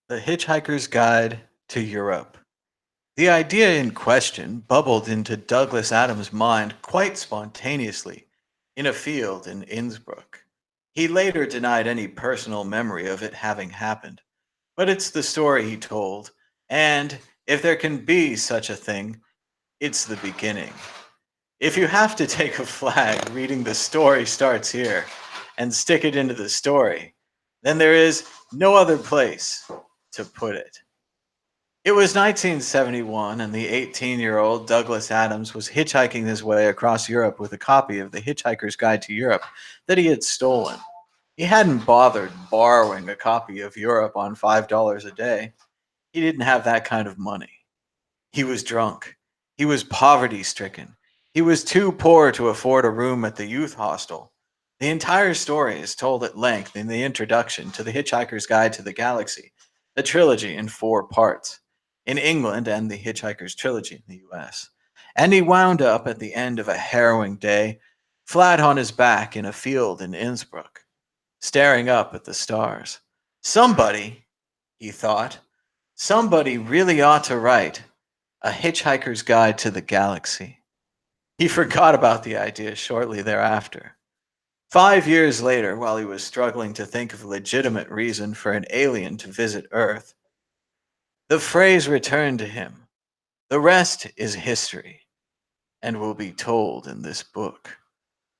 The Hitchhiker's Guide to Europe. The idea in question bubbled into Douglas Adams' mind quite spontaneously in a field in Innsbruck. He later denied any personal memory of it having happened, but it's the story he told, and if there can be such a thing, it's the beginning. If you have to take a flag reading the story starts here and stick it into the story, then there is no other place to put it. It was 1971, and the 18-year-old Douglas Adams was hitchhiking his way across Europe with a copy of The Hitchhiker's Guide to Europe that he had stolen. He hadn't bothered borrowing a copy of Europe on $5 a day. He didn't have that kind of money. He was drunk. He was poverty stricken. He was too poor to afford a room at the youth hostel. The entire story is told at length in the introduction to The Hitchhiker's Guide to the Galaxy, a trilogy in 4 parts, in England and The Hitchhiker's Trilogy in the US. And he wound up at the end of a harrowing day, flat on his back in a field in Innsbruck, staring up at the stars. Somebody, he thought, somebody really ought to write A Hitchhiker's Guide to the Galaxy. He forgot about the idea shortly thereafter. 5 years later, while he was struggling to think of a legitimate reason for an alien to visit Earth, the phrase returned to him. The rest is history and will be told in this book.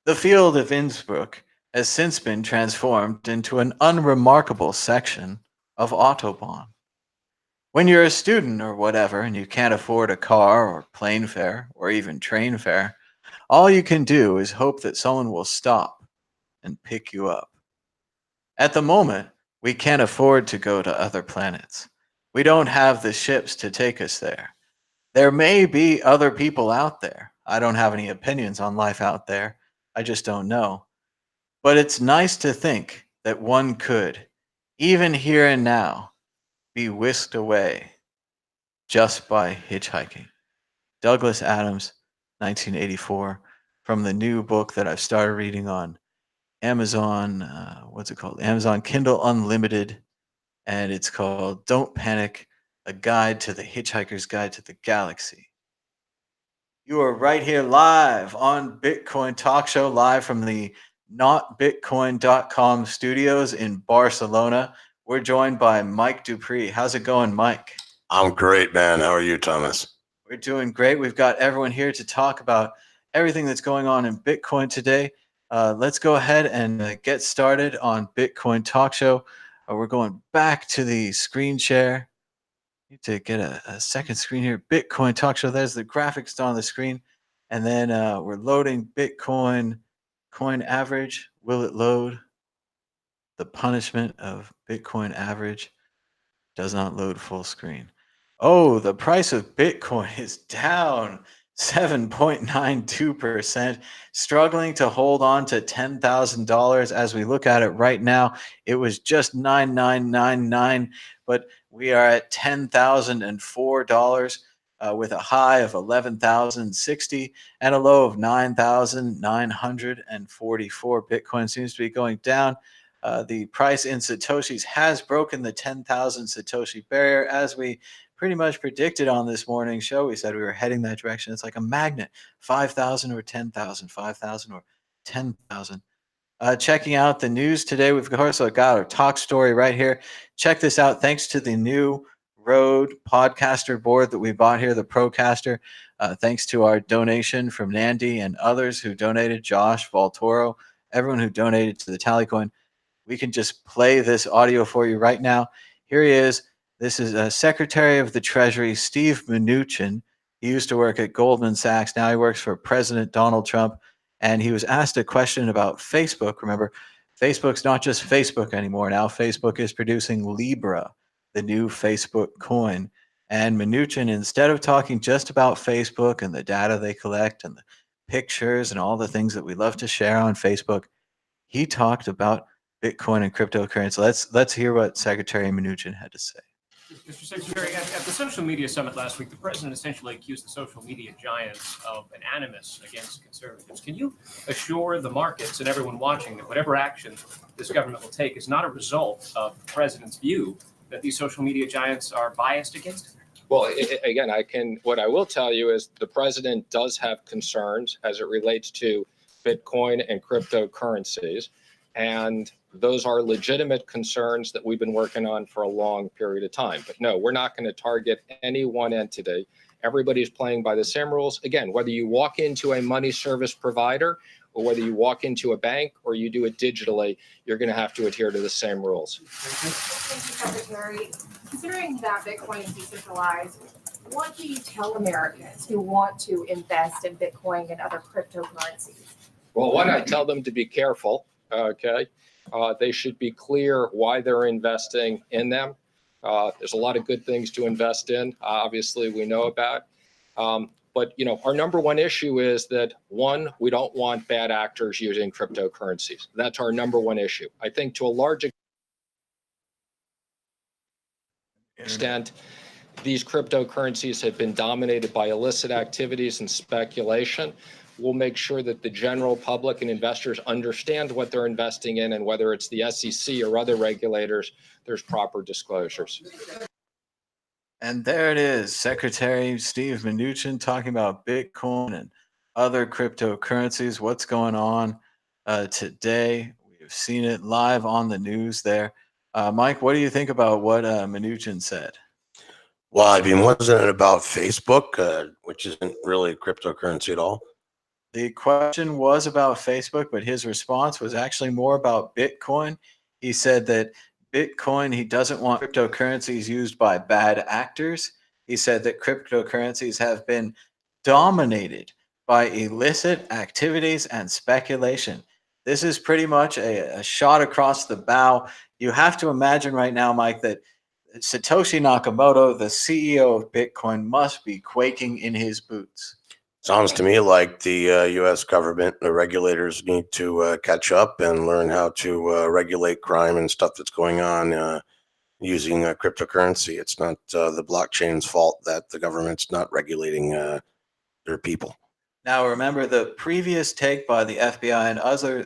The field of Innsbruck has since been transformed into an unremarkable section of Autobahn. When you're a student or whatever and you can't afford a car or plane fare or even train fare, all you can do is hope that someone will stop and pick you up. At the moment, we can't afford to go to other planets. We don't have the ships to take us there. There may be other people out there. I don't have any opinions on life out there. I just don't know. But it's nice to think that one could, even here and now, be whisked away just by hitchhiking. Douglas Adams, 1984, from the new book that I've started reading on Amazon. What's it called? Amazon Kindle Unlimited. And it's called Don't Panic, A Guide to the Hitchhiker's Guide to the Galaxy. You are right here live on Bitcoin Talk Show, live from the notbitcoin.com studios in Barcelona. We're joined by Mike Dupree. How's it going, Mike? I'm great, man. How are you, Thomas? We're doing great. We've got everyone here to talk about everything that's going on in Bitcoin today. Let's go ahead and get started on Bitcoin Talk Show. We're going back to the screen share. Need to get a second screen here. Bitcoin Talk Show. There's the graphics on the screen. And then we're loading Bitcoin coin average. Will it load? The punishment of Bitcoin average does not load full screen. Oh, the price of Bitcoin is down 7.92%, struggling to hold on to $10,000 as we look at it right now. It was just 9,999, but we are at $10,004 with a high of 11,060 and a low of 9,944. Bitcoin seems to be going down. The price in Satoshis has broken the 10,000 Satoshi barrier, as we pretty much predicted on this morning's show. We said we were heading that direction. It's like a magnet, 5,000 or 10,000, 5,000 or 10,000. Checking out the news today, we've of course got our talk story right here. Check this out. Thanks to the new Rode podcaster board that we bought here, the Procaster. Thanks to our donation from Nandi and others who donated, Josh, Voltoro, everyone who donated to the Tallycoin. We can just play this audio for you right now. Here he is. This is Secretary of the Treasury, Steve Mnuchin. He used to work at Goldman Sachs. Now he works for President Donald Trump. And he was asked a question about Facebook. Remember, Facebook's not just Facebook anymore. Now Facebook is producing Libra, the new Facebook coin. And Mnuchin, instead of talking just about Facebook and the data they collect and the pictures and all the things that we love to share on Facebook, he talked about Bitcoin and cryptocurrency. Let's hear what Secretary Mnuchin had to say. Mr. Secretary, at the social media summit last week, the president essentially accused the social media giants of an animus against conservatives. Can you assure the markets and everyone watching that whatever action this government will take is not a result of the president's view that these social media giants are biased against? Well, again, what I will tell you is the president does have concerns as it relates to Bitcoin and cryptocurrencies. And those are legitimate concerns that we've been working on for a long period of time. But no, we're not going to target any one entity. Everybody's playing by the same rules. Again, whether you walk into a money service provider or whether you walk into a bank or you do it digitally, you're going to have to adhere to the same rules. Thank you, Secretary. Considering that Bitcoin is decentralized, what do you tell Americans who want to invest in Bitcoin and other cryptocurrencies? Well, one, I tell them to be careful. Okay. They should be clear why they're investing in them. There's a lot of good things to invest in, obviously, we know about. But, our number one issue is that, one, we don't want bad actors using cryptocurrencies. That's our number one issue. I think to a large extent, these cryptocurrencies have been dominated by illicit activities and speculation. We'll make sure that the general public and investors understand what they're investing in, and whether it's the SEC or other regulators, there's proper disclosures. And there it is, Secretary Steve Mnuchin talking about Bitcoin and other cryptocurrencies. What's going on today? We've seen it live on the news there. Mike, what do you think about what Mnuchin said? Well, I mean, wasn't it about Facebook, which isn't really a cryptocurrency at all? The question was about Facebook, but his response was actually more about Bitcoin. He said that Bitcoin, he doesn't want cryptocurrencies used by bad actors. He said that cryptocurrencies have been dominated by illicit activities and speculation. This is pretty much a shot across the bow. You have to imagine right now, Mike, that Satoshi Nakamoto, the CEO of Bitcoin, must be quaking in his boots. Sounds to me like the U.S. government, the regulators need to catch up and learn how to regulate crime and stuff that's going on using cryptocurrency. It's not the blockchain's fault that the government's not regulating their people. Now, remember, the previous take by the FBI and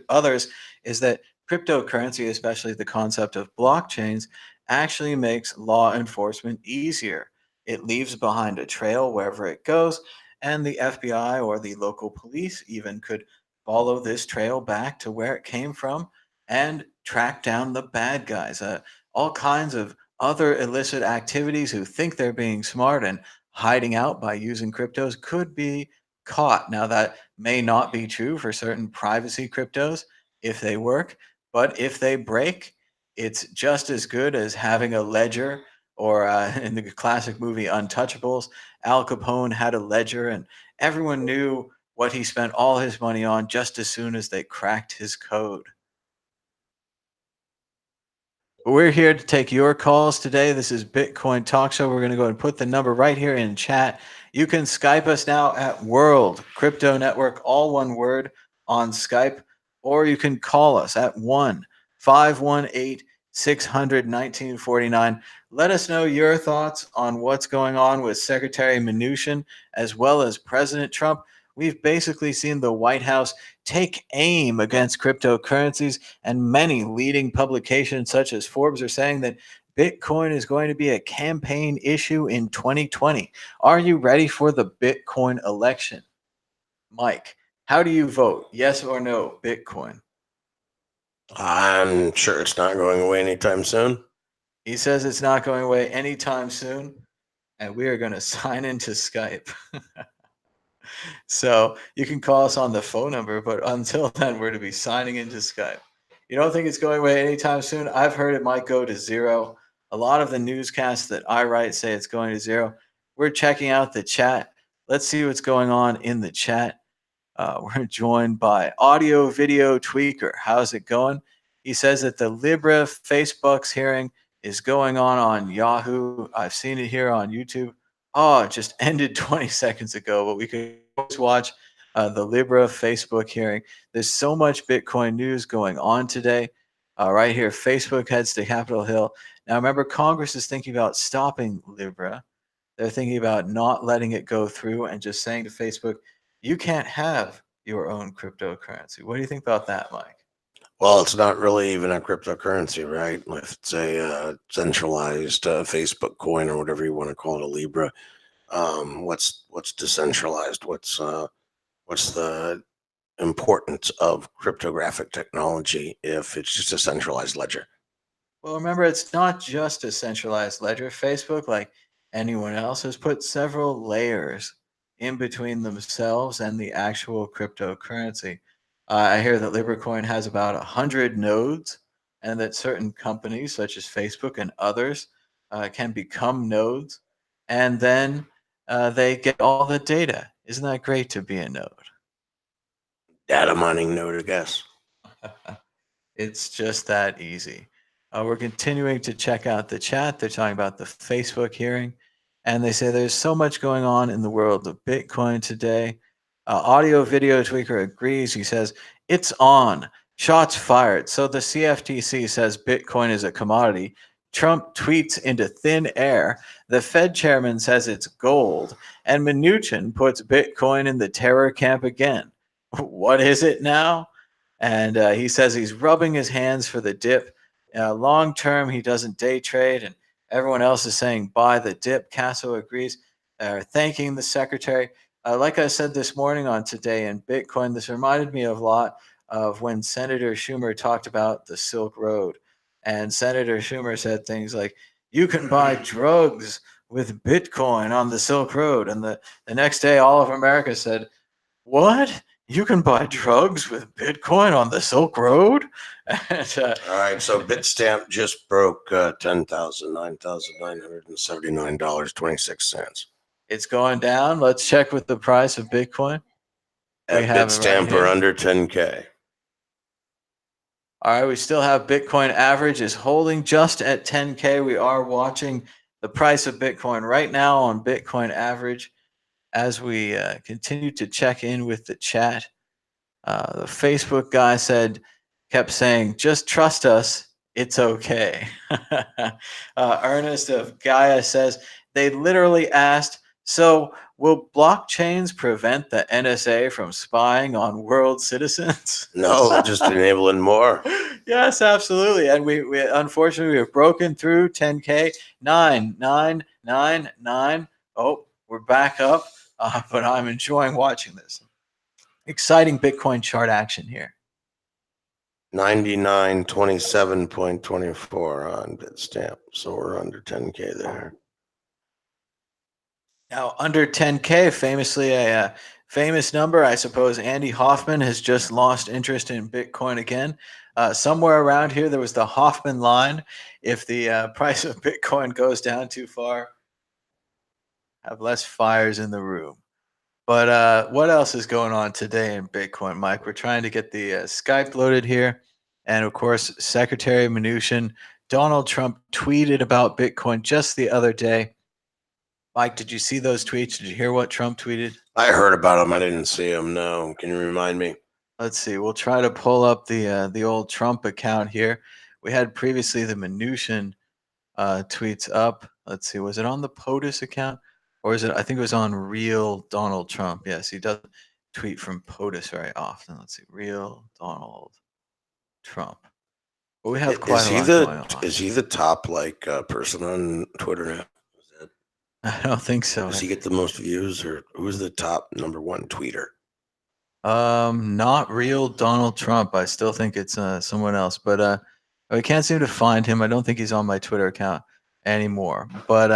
others is that cryptocurrency, especially the concept of blockchains, actually makes law enforcement easier. It leaves behind a trail wherever it goes, and the FBI or the local police even could follow this trail back to where it came from and track down the bad guys. All kinds of other illicit activities who think they're being smart and hiding out by using cryptos could be caught. Now, that may not be true for certain privacy cryptos if they work, but if they break, it's just as good as having a ledger. Or in the classic movie Untouchables, Al Capone had a ledger, and everyone knew what he spent all his money on just as soon as they cracked his code. We're here to take your calls today. This is Bitcoin Talk Show. We're going to go and put the number right here in chat. You can Skype us now at World Crypto Network, all one word, on Skype, or you can call us at 1-518-600-1949. Let us know your thoughts on what's going on with Secretary Mnuchin as well as President Trump. We've basically seen the White House take aim against cryptocurrencies, and many leading publications such as Forbes are saying that Bitcoin is going to be a campaign issue in 2020. Are you ready for the Bitcoin election? Mike, how do you vote? Yes or no, Bitcoin? I'm sure it's not going away anytime soon. He says it's not going away anytime soon, and we are going to sign into Skype. So you can call us on the phone number, but until then, we're to be signing into Skype. You don't think it's going away anytime soon? I've heard it might go to zero. A lot of the newscasts that I write say it's going to zero. We're checking out the chat. Let's see what's going on in the chat. We're joined by Audio Video Tweaker. How's it going? He says that the Libra Facebook's hearing is going on Yahoo. I've seen it here on YouTube. Oh, it just ended 20 seconds ago, but we could always watch the Libra Facebook hearing. There's so much Bitcoin news going on today. Right here, Facebook heads to Capitol Hill. Now, remember, Congress is thinking about stopping Libra. They're thinking about not letting it go through and just saying to Facebook, you can't have your own cryptocurrency. What do you think about that, Mike? Well, it's not really even a cryptocurrency, right? If it's a centralized Facebook coin or whatever you want to call it, a Libra. What's decentralized? What's the importance of cryptographic technology if it's just a centralized ledger? Well, remember, it's not just a centralized ledger. Facebook, like anyone else, has put several layers in between themselves and the actual cryptocurrency. I hear that LibraCoin has about 100 nodes, and that certain companies, such as Facebook and others, can become nodes, and then they get all the data. Isn't that great to be a node? Data mining node, I guess. It's just that easy. We're continuing to check out the chat. They're talking about the Facebook hearing, and they say there's so much going on in the world of Bitcoin today. Audio Video Tweaker agrees. He says, it's on. Shots fired. So the CFTC says Bitcoin is a commodity. Trump tweets into thin air. The Fed chairman says it's gold. And Mnuchin puts Bitcoin in the terror camp again. What is it now? And he says he's rubbing his hands for the dip. Long term, he doesn't day trade, and everyone else is saying buy the dip. Casso agrees, thanking the secretary. Like I said this morning on Today in Bitcoin, this reminded me of a lot of when Senator Schumer talked about the Silk Road. And Senator Schumer said things like, you can buy drugs with Bitcoin on the Silk Road. And the next day, all of America said, what? You can buy drugs with Bitcoin on the Silk Road? And, All right, so Bitstamp just broke $10,979.26. it's going down. Let's check with the price of Bitcoin. We At have it right Bitstamp here. are under 10K. All right, we still have Bitcoin average is holding just at 10K. We are watching the price of Bitcoin right now on Bitcoin average as we continue to check in with the chat. The Facebook guy kept saying, just trust us, it's okay. Ernest of Gaia says, they literally asked, so will blockchains prevent the NSA from spying on world citizens? No, just enabling more. Yes, absolutely. And we unfortunately we have broken through 10K, 9999. Oh, we're back up, but I'm enjoying watching this. Exciting Bitcoin chart action here. 9927.24 on Bitstamp. So we're under 10K there. Now, under 10K, famously a famous number, I suppose Andy Hoffman has just lost interest in Bitcoin again. Somewhere around here, there was the Hoffman line. If the price of Bitcoin goes down too far, have less fires in the room. But what else is going on today in Bitcoin, Mike? We're trying to get the Skype loaded here. And of course, Secretary Mnuchin, Donald Trump tweeted about Bitcoin just the other day. Mike, did you see those tweets? Did you hear what Trump tweeted? I heard about them. I didn't see them. No. Can you remind me? Let's see. We'll try to pull up the old Trump account here. We had previously the Mnuchin tweets up. Let's see. Was it on the POTUS account? Or is it? I think it was on Real Donald Trump. Yes, he doesn't tweet from POTUS very often. Let's see. Real Donald Trump. But we have quite a lot going on. Is he the top person on Twitter now? I don't think so. Does he get the most views, or who's the top #1 tweeter? Not Real Donald Trump. I still think it's someone else, but we can't seem to find him. I don't think he's on my Twitter account anymore. But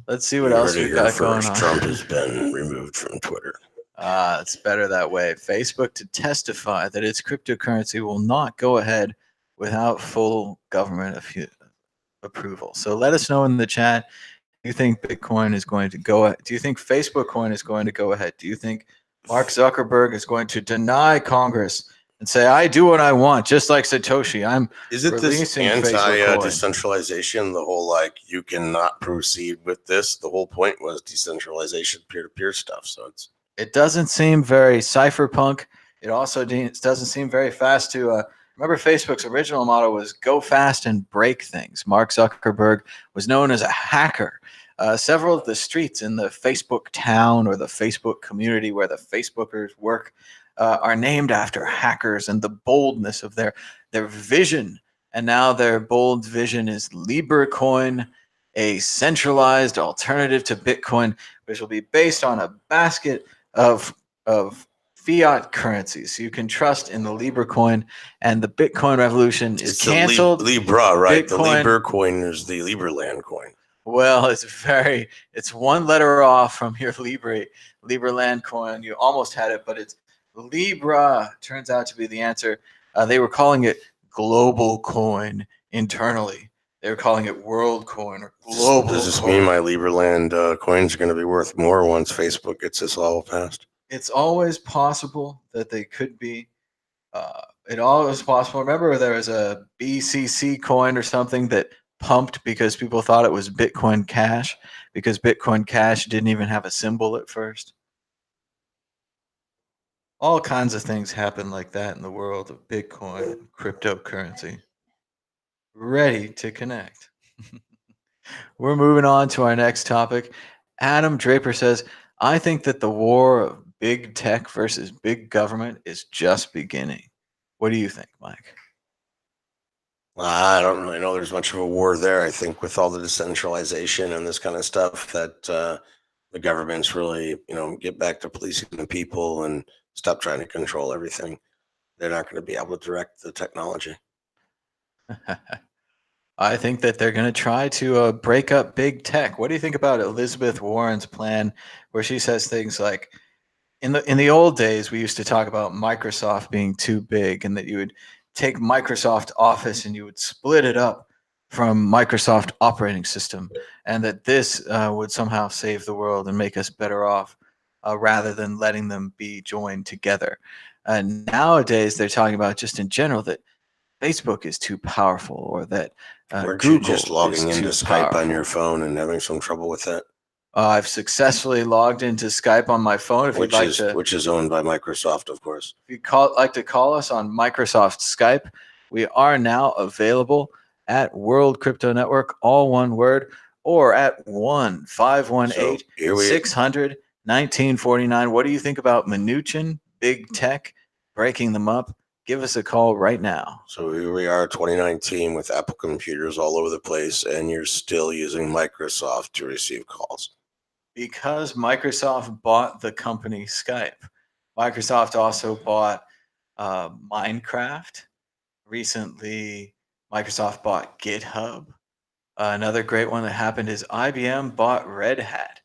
let's see what else we got going on. Trump has been removed from Twitter. It's better that way. Facebook to testify that its cryptocurrency will not go ahead without full government approval. So let us know in the chat. Do you think Bitcoin is going to go? Do you think Facebook coin is going to go ahead? Do you think Mark Zuckerberg is going to deny Congress and say, I do what I want, just like Satoshi? Is it this anti-decentralization? The whole you cannot proceed with this. The whole point was decentralization, peer-to-peer stuff. So it doesn't seem very cypherpunk. It also doesn't seem very fast to. Remember, Facebook's original motto was go fast and break things. Mark Zuckerberg was known as a hacker. Several of the streets in the Facebook town or the Facebook community where the Facebookers work are named after hackers and the boldness of their their vision. And now their bold vision is LibraCoin, a centralized alternative to Bitcoin, which will be based on a basket of fiat currencies. So you can trust in the Libra and the Bitcoin revolution is It's canceled. the Libra, right? The Bitcoin- Libra coin is the Liberland coin. Well, it's one letter off from your Libraland coin. You almost had it, but it's Libra. Turns out to be the answer. They were calling it global coin internally. They were calling it world coin or global Does this coin. mean my Liberland coins are going to be worth more once Facebook gets this all passed? It's always possible that they could be. It always possible. Remember, there was a BCC coin or something that pumped because people thought it was Bitcoin Cash because Bitcoin Cash didn't even have a symbol at first. All kinds of things happen like that in the world of Bitcoin and cryptocurrency. Ready to connect. We're moving on to our next topic. Adam Draper says, I think that the war of big tech versus big government is just beginning. What do you think, Mike? I don't really know there's much of a war there. I think with all the decentralization and this kind of stuff that the government's really, get back to policing the people and stop trying to control everything. They're not going to be able to direct the technology. I think that they're going to try to break up big tech. What do you think about Elizabeth Warren's plan where she says things like, in the old days, we used to talk about Microsoft being too big and that you would take Microsoft Office and you would split it up from Microsoft operating system and that this would somehow save the world and make us better off rather than letting them be joined together. And nowadays, they're talking about just in general that Facebook is too powerful or that Weren't Google you just logging is into too Skype powerful. on your phone and having some trouble with that? I've successfully logged into Skype on my phone. If you'd like to, Which is owned by Microsoft, of course. if you'd like to call us on Microsoft Skype, we are now available at World Crypto Network, all one word, or at 1-518-600-1949. What do you think about Mnuchin, big tech, breaking them up? Give us a call right now. So here we are, 2019, with Apple computers all over the place, and you're still using Microsoft to receive calls. Because Microsoft bought the company Skype. Microsoft also bought Minecraft. Recently, Microsoft bought GitHub. Another great one that happened is IBM bought Red Hat.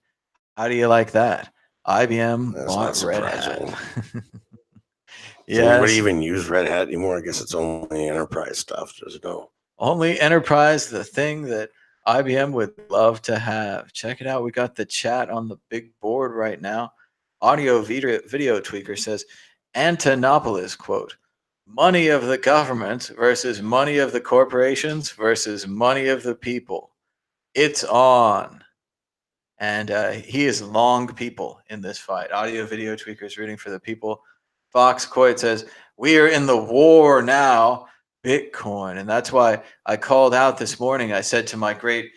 How do you like that? IBM That's bought not Red surprising. Hat. Does anybody Yes, even use Red Hat anymore? I guess it's only enterprise stuff. There's no. only enterprise, the thing that IBM would love to have. Check it out. We got the chat on the big board right now. Audio video tweaker says, Antonopoulos, quote, money of the government versus money of the corporations versus money of the people. It's on. And he is long people in this fight. Audio video tweaker is rooting for the people. Fox Coit says, we are in the war now, Bitcoin. And that's why I called out this morning. I said to my great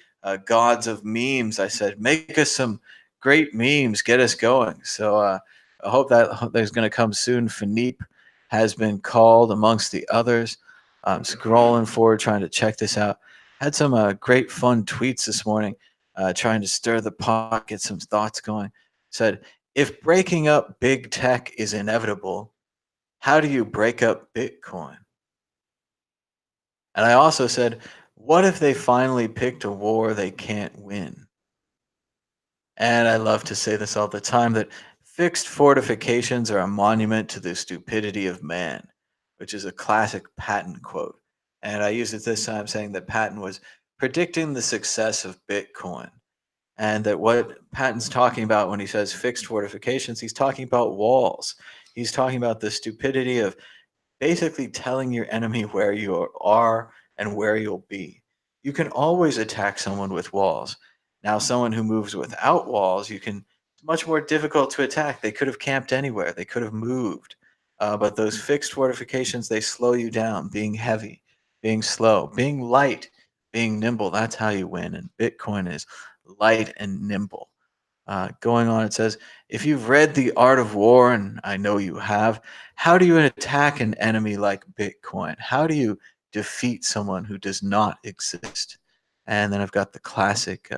gods of memes, I said, make us some great memes, get us going. So I hope that there's going to come soon. Philippe has been called amongst the others. I'm scrolling forward, trying to check this out. Had some great fun tweets this morning, trying to stir the pot, get some thoughts going. Said, if breaking up big tech is inevitable, how do you break up Bitcoin? And I also said, what if they finally picked a war they can't win? And I love to say this all the time, that fixed fortifications are a monument to the stupidity of man, which is a classic Patton quote. And I used it this time saying that Patton was predicting the success of Bitcoin. And that what Patton's talking about when he says fixed fortifications, he's talking about walls. He's talking about the stupidity of basically telling your enemy where you are and where you'll be. You can always attack someone with walls. Now, someone who moves without walls, it's much more difficult to attack. They could have camped anywhere. They could have moved. But those fixed fortifications, they slow you down, being heavy, being slow, being light, being nimble. That's how you win. And Bitcoin is light and nimble. Going on, it says, if you've read The Art of War, and I know you have, how do you attack an enemy like Bitcoin? How do you defeat someone who does not exist? And then I've got the classic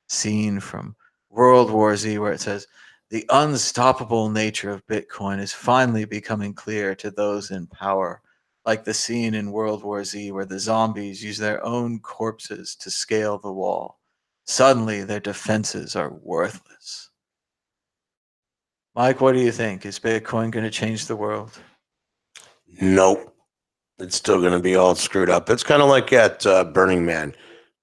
scene from World War Z where it says, the unstoppable nature of Bitcoin is finally becoming clear to those in power, like the scene in World War Z where the zombies use their own corpses to scale the wall. Suddenly, their defenses are worthless. Mike, what do you think? Is Bitcoin going to change the world? Nope. It's still going to be all screwed up. It's kind of like at Burning Man.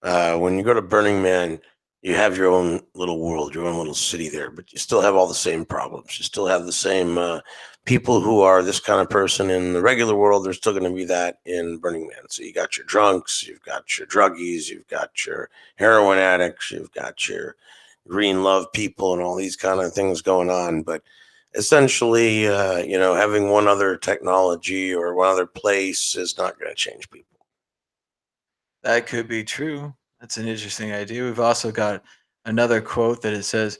When you go to Burning Man, you have your own little world, your own little city there, but you still have all the same problems. You still have the same people who are this kind of person in the regular world. There's still going to be that in Burning Man. So you got your drunks, you've got your druggies, you've got your heroin addicts, you've got your green love people and all these kind of things going on. But essentially, having one other technology or one other place is not going to change people. That could be true. That's an interesting idea. We've also got another quote that it says,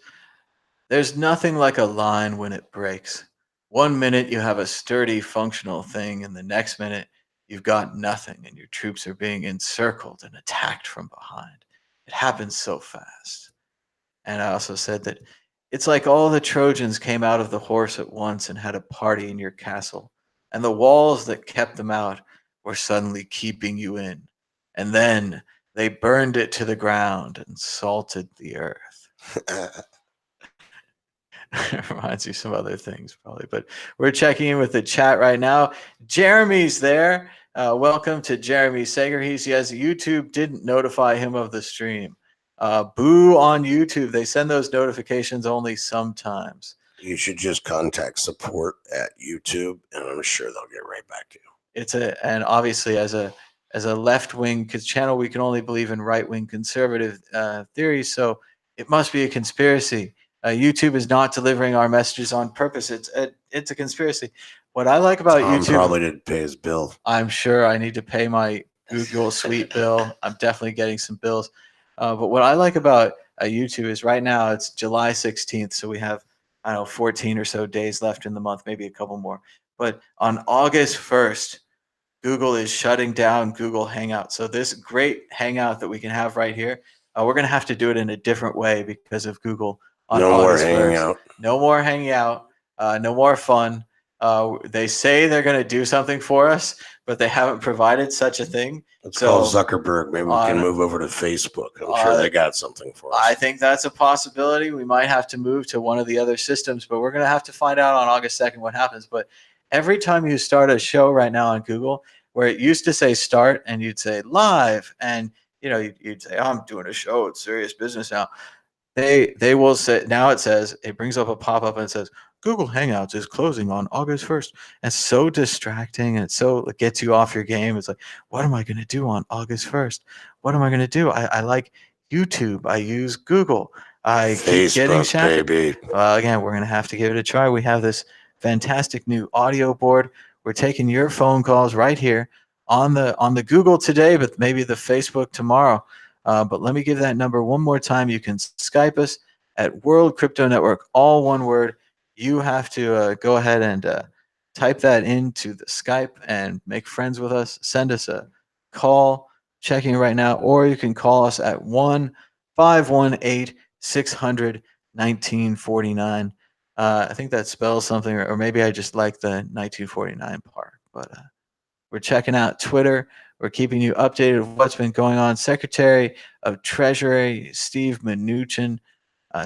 there's nothing like a line when it breaks. One minute you have a sturdy, functional thing, and the next minute you've got nothing, and your troops are being encircled and attacked from behind. It happens so fast. And I also said that it's like all the Trojans came out of the horse at once and had a party in your castle, and the walls that kept them out were suddenly keeping you in. And then they burned it to the ground and salted the earth. Reminds you some other things probably, but we're checking in with the chat right now. Jeremy's there. Welcome to Jeremy Sager. He says YouTube didn't notify him of the stream. Boo on YouTube. They send those notifications only sometimes. You should just contact support at YouTube, and I'm sure they'll get right back to you. And obviously as a left wing channel, we can only believe in right wing conservative theories. So it must be a conspiracy. YouTube is not delivering our messages on purpose. It's a conspiracy. What I like about Tom YouTube, probably didn't pay his bill. I'm sure I need to pay my Google Suite bill. I'm definitely getting some bills. But what I like about YouTube is right now it's July 16th, so we have 14 or so days left in the month, maybe a couple more. But on August 1st, Google is shutting down Google Hangout. So this great Hangout that we can have right here, we're going to have to do it in a different way because of Google on No more August hanging 1st. out. No more hanging out. No more fun. They say they're going to do something for us, but they haven't provided such a thing. Let's call Zuckerberg. Maybe we can move over to Facebook. I'm sure they got something for us. I think that's a possibility. We might have to move to one of the other systems, but we're going to have to find out on August 2nd what happens. But every time you start a show right now on Google, where it used to say start and you'd say live, and you'd say, I'm doing a show, it's serious business now. They will say, now it says, it brings up a pop-up and it says Google Hangouts is closing on August 1st. And it's so distracting, and it gets you off your game. It's like, what am I going to do on August 1st? What am I going to do? I like YouTube. I use Google. I keep getting shafted. Baby. Again, we're going to have to give it a try. We have this fantastic new audio board. We're taking your phone calls right here on the Google today, but maybe the Facebook tomorrow. But let me give that number one more time. You can Skype us at World Crypto Network, all one word. You have to go ahead and type that into the Skype and make friends with us. Send us a call, checking right now, or you can call us at 1-518-600-1949. I think that spells something, or maybe I just like the 1949 part. But we're checking out Twitter. We're keeping you updated with what's been going on. Secretary of Treasury Steve Mnuchin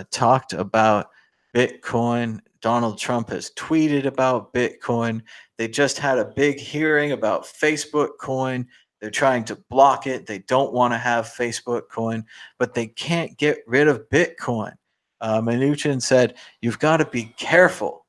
talked about Bitcoin. Donald Trump has tweeted about Bitcoin. They just had a big hearing about Facebook coin. They're trying to block it. They don't want to have Facebook coin, but they can't get rid of Bitcoin. Mnuchin said, you've got to be careful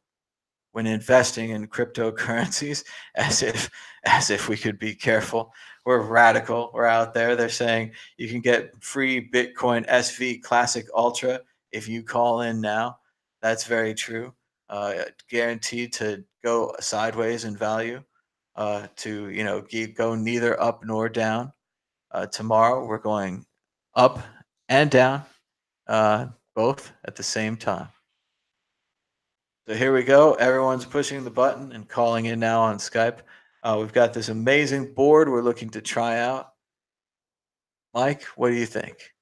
when investing in cryptocurrencies, as if we could be careful. We're radical. We're out there. They're saying you can get free Bitcoin SV Classic Ultra if you call in now. That's very true. Guaranteed to go sideways in value, to go neither up nor down. Tomorrow we're going up and down. both at the same time. So here we go. Everyone's pushing the button and calling in now on Skype. We've got this amazing board we're looking to try out. Mike, what do you think?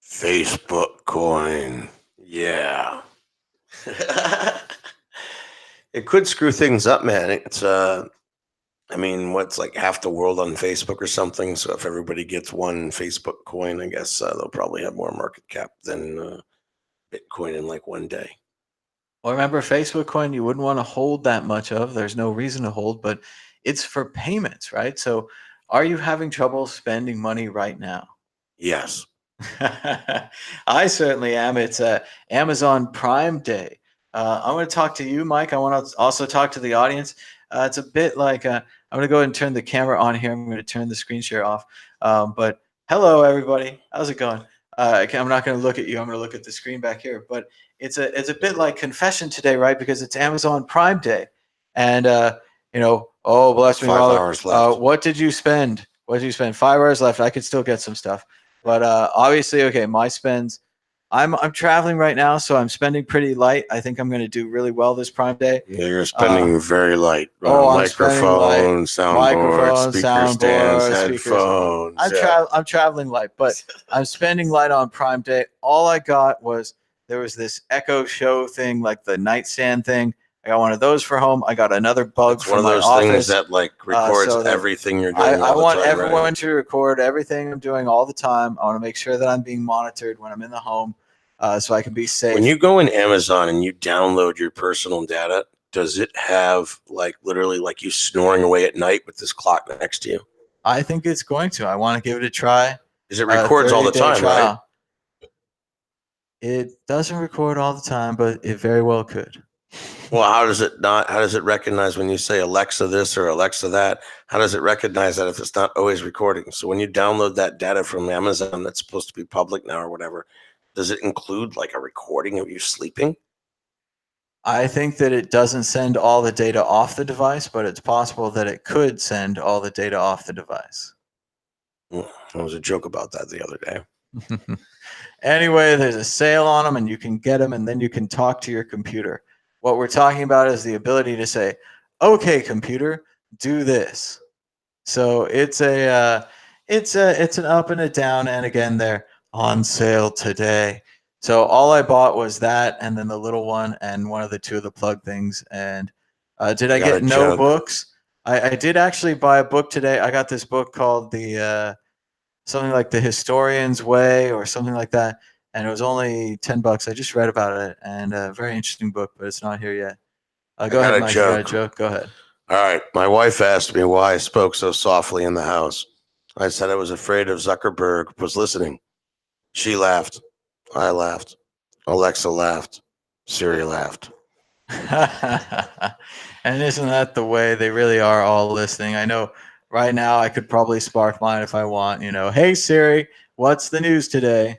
Facebook coin. Yeah. It could screw things up, man. It's I mean, what's like half the world on Facebook or something? So if everybody gets one Facebook coin, I guess they'll probably have more market cap than Bitcoin in like one day. Well, remember, Facebook coin, you wouldn't want to hold that much of. There's no reason to hold, but it's for payments, right? So are you having trouble spending money right now? Yes. I certainly am. It's Amazon Prime Day. I'm going to talk to you, Mike. I want to also talk to the audience. It's a bit like I'm going to go ahead and turn the camera on here. I'm going to turn the screen share off. But hello, everybody. How's it going? I'm not going to look at you. I'm going to look at the screen back here. But it's a bit like confession today, right? Because it's Amazon Prime Day, and oh bless me, 5 mother. hours left. What did you spend? What did you spend? 5 hours left. I could still get some stuff. But obviously, okay, my spends. I'm traveling right now, so I'm spending pretty light. I think I'm going to do really well this Prime Day. Yeah, you're spending very light. I'm spending light. Microphone, soundboard, Microphone, speaker soundboard, stands, speakers. headphones. I'm traveling light, but I'm spending light on Prime Day. All I got was there was this Echo Show thing, like the nightstand thing. I got one of those for home. I got another bug It's for one of my those office. things that like records so that everything you're doing. I all the want time, everyone right? to record everything I'm doing all the time. I want to make sure that I'm being monitored when I'm in the home, so I can be safe. When you go in Amazon and you download your personal data, does it have like literally like you snoring away at night with this clock next to you? I think it's going to. I want to give it a try. Because it records all the 30-day time, right? trial. It doesn't record all the time, but it very well could. Well, how does it not? How does it recognize when you say Alexa this or Alexa that? How does it recognize that if it's not always recording? So when you download that data from Amazon that's supposed to be public now or whatever, does it include like a recording of you sleeping? I think that it doesn't send all the data off the device, but it's possible that it could send all the data off the device. There was a joke about that the other day. Anyway, there's a sale on them and you can get them and then you can talk to your computer. What we're talking about is the ability to say, okay, computer, do this. So it's an up and a down, and again, they're on sale today. So all I bought was that and then the little one and one of the two of the plug things. And did I Got get a no jug. books? I did actually buy a book today. I got this book called the something like The Historian's Way or something like that. And it was only $10. I just read about it, and a very interesting book, but it's not here yet. Go got ahead, a Mike. You got a joke. joke? Go ahead. All right. My wife asked me why I spoke so softly in the house. I said I was afraid if Zuckerberg was listening. She laughed. I laughed. Alexa laughed. Siri laughed. And isn't that the way they really are all listening? I know right now I could probably spark mine if I want. Hey Siri, what's the news today?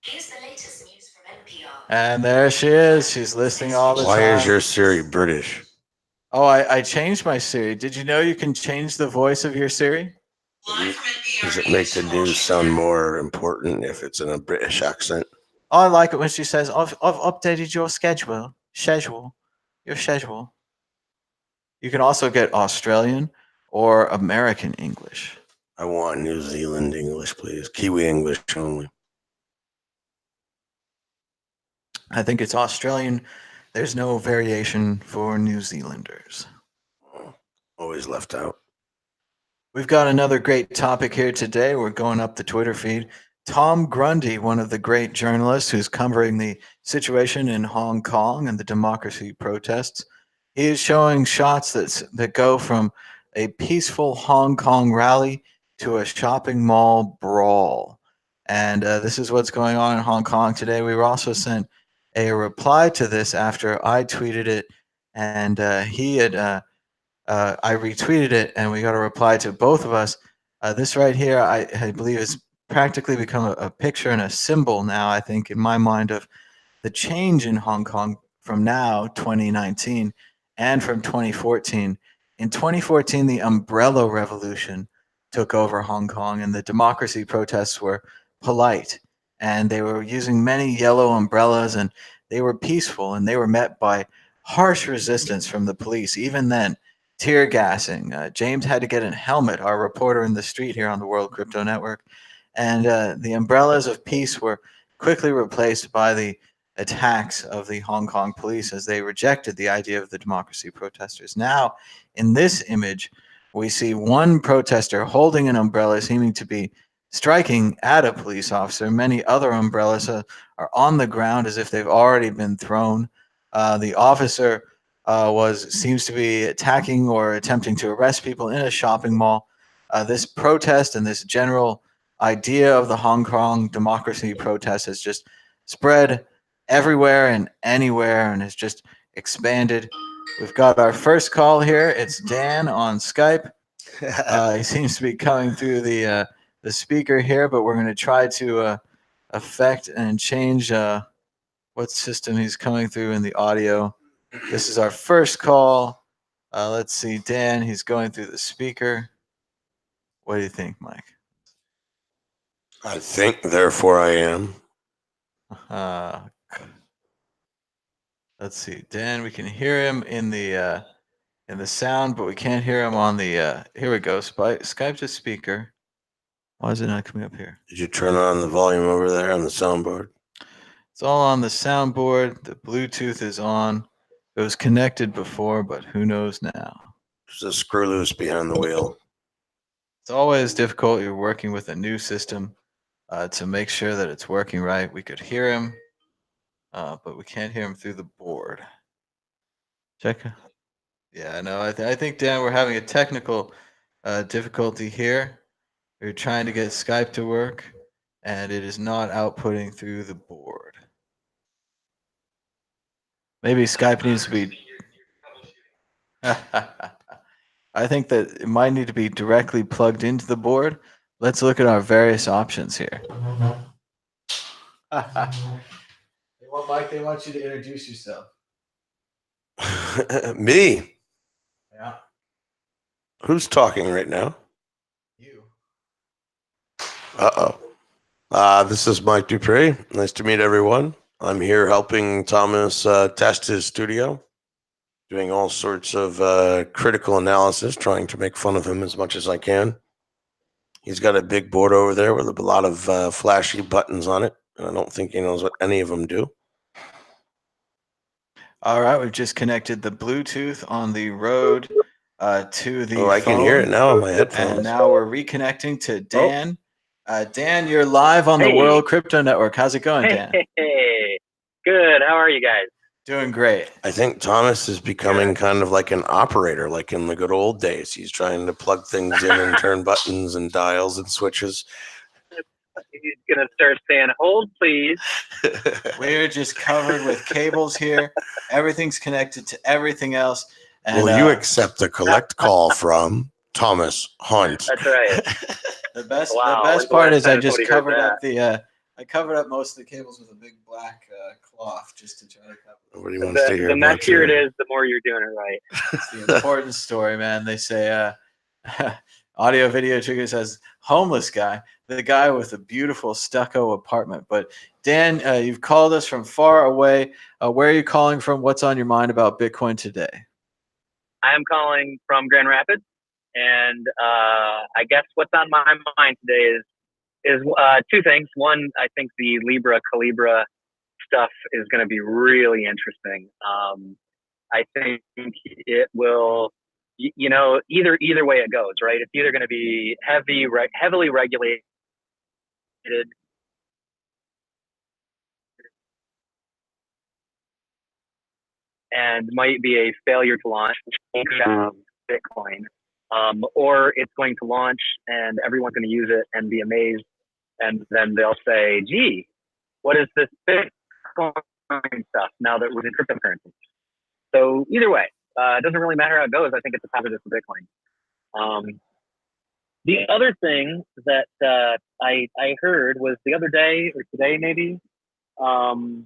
Here's the latest news from NPR. And there she is. She's listening all the time. Why is your Siri British? Oh, I changed my Siri. Did you know you can change the voice of your Siri? Does it make the news sound more important if it's in a British accent? I like it when she says, I've updated your schedule. Your schedule. You can also get Australian or American English. I want New Zealand English, please. Kiwi English only. I think it's Australian. There's no variation for New Zealanders. Always left out. We've got another great topic here today. We're going up the Twitter feed. Tom Grundy, one of the great journalists who's covering the situation in Hong Kong and the democracy protests, he is showing shots that go from a peaceful Hong Kong rally to a shopping mall brawl. And this is what's going on in Hong Kong today. We were also sent a reply to this after I tweeted it, and he had I retweeted it, and we got a reply to both of us. This right here, I believe, has practically become a picture and a symbol now, I think, in my mind, of the change in Hong Kong from now, 2019, and from 2014. In 2014, the Umbrella Revolution took over Hong Kong, and the democracy protests were polite, and they were using many yellow umbrellas, and they were peaceful, and they were met by harsh resistance from the police. Even then, tear gassing. James had to get a helmet, our reporter in the street here on the World Crypto Network, and the umbrellas of peace were quickly replaced by the attacks of the Hong Kong police as they rejected the idea of the democracy protesters. Now, in this image, we see one protester holding an umbrella, seeming to be striking at a police officer. Many other umbrellas are on the ground as if they've already been thrown. The officer seems to be attacking or attempting to arrest people in a shopping mall. This protest and this general idea of the Hong Kong democracy protest has just spread everywhere and anywhere and has just expanded. We've got our first call here. It's Dan on Skype. He seems to be coming through the speaker here, but we're going to try to affect and change what system he's coming through in the audio. This is our first call. Let's see, Dan, he's going through the speaker. What do you think, Mike? I think, therefore I am. Let's see, Dan, we can hear him in the sound, but we can't hear him on the here we go. Skype to speaker. Why is it not coming up here? Did you turn on the volume over there on the soundboard? It's all on the soundboard. The Bluetooth is on. It was connected before, but who knows now? There's a screw loose behind the wheel. It's always difficult. You're working with a new system to make sure that it's working right. We could hear him, but we can't hear him through the board. Check. Yeah, no, I think, Dan, we're having a technical difficulty here. We're trying to get Skype to work, and it is not outputting through the board. Maybe Skype needs to be... I think that it might need to be directly plugged into the board. Let's look at our various options here. Mike, they want you to introduce yourself. Me? Yeah. Who's talking right now? You. Uh-oh. This is Mike Dupree. Nice to meet everyone. I'm here helping Thomas test his studio, doing all sorts of critical analysis, trying to make fun of him as much as I can. He's got a big board over there with a lot of flashy buttons on it, and I don't think he knows what any of them do. All right, we've just connected the Bluetooth on the Rode to the I can hear it now on my headphones. And now we're reconnecting to Dan. Dan, you're live on the World Crypto Network. How's it going, Dan? Hey, good. How are you guys? Doing great. I think Thomas is becoming kind of like an operator, like in the good old days. He's trying to plug things in and turn buttons and dials and switches. He's going to start saying, hold, please. We're just covered with cables here. Everything's connected to everything else. And, will you accept a collect call from Thomas Hunt? That's right. The best part is I just covered up I covered up most of the cables with a big black cloth just to try to cover. What do you want to hear? The messier it is, the more you're doing it right. It's the important story, man. They say Audio Video Triggers has homeless guy, the guy with a beautiful stucco apartment. But Dan, you've called us from far away. Where are you calling from? What's on your mind about Bitcoin today? I am calling from Grand Rapids, and I guess what's on my mind today is two things. One, I think the Libra Calibra stuff is going to be really interesting. I think it will, either way it goes, right? It's either going to be heavily regulated, and might be a failure to launch Bitcoin, or it's going to launch and everyone's going to use it and be amazed, and then they'll say, "Gee, what is this Bitcoin stuff now that we're in cryptocurrency?" So either way, it doesn't really matter how it goes. I think it's a positive for Bitcoin. The other thing that I heard was the other day or today maybe, Vitalik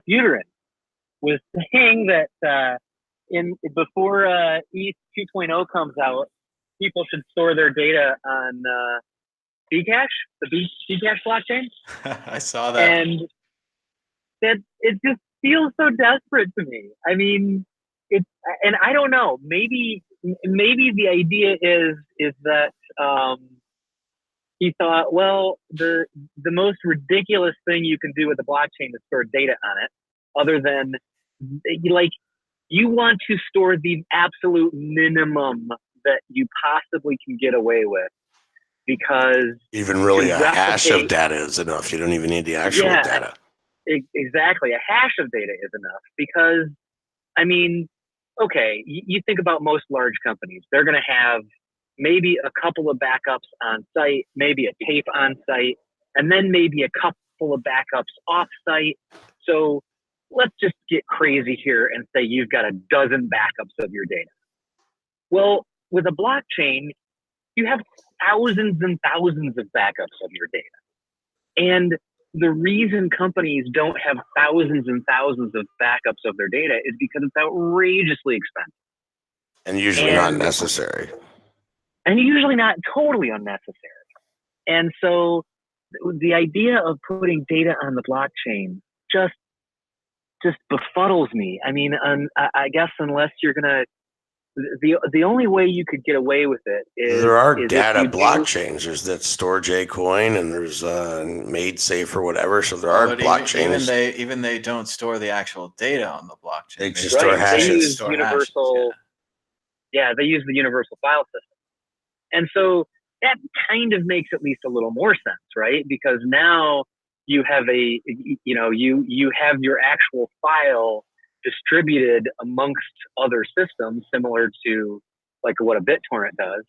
Buterin was saying that before ETH 2.0 comes out, people should store their data on Bcash, the Bcash blockchain, I saw that. and that it just feels so desperate to me. I mean, it's, and I don't know. Maybe the idea is that he thought, well, the most ridiculous thing you can do with the blockchain is store data on it, other than like you want to store the absolute minimum that you possibly can get away with, because Even really to a hash of replicate- data is enough. You don't even need the actual data. Exactly, a hash of data is enough, because I mean, okay, you think about most large companies, they're going to have maybe a couple of backups on site, maybe a tape on site, and then maybe a couple of backups off site. So let's just get crazy here and say you've got a dozen backups of your data. Well, with a blockchain, you have thousands and thousands of backups of your data. And the reason companies don't have thousands and thousands of backups of their data is because it's outrageously expensive. And usually not necessary. And usually not totally unnecessary. And so the idea of putting data on the blockchain just befuddles me. I mean, I guess unless you're gonna, the only way you could get away with it is There are is data if you blockchains. There's that store J-Coin, and there's Made Safe or whatever. So there are But blockchains. even they don't store the actual data on the blockchain. They just Right, store they hashes. use Store universal. Yeah, they use the universal file system. And so that kind of makes at least a little more sense, right? Because now you have you have your actual file distributed amongst other systems, similar to like what a BitTorrent does.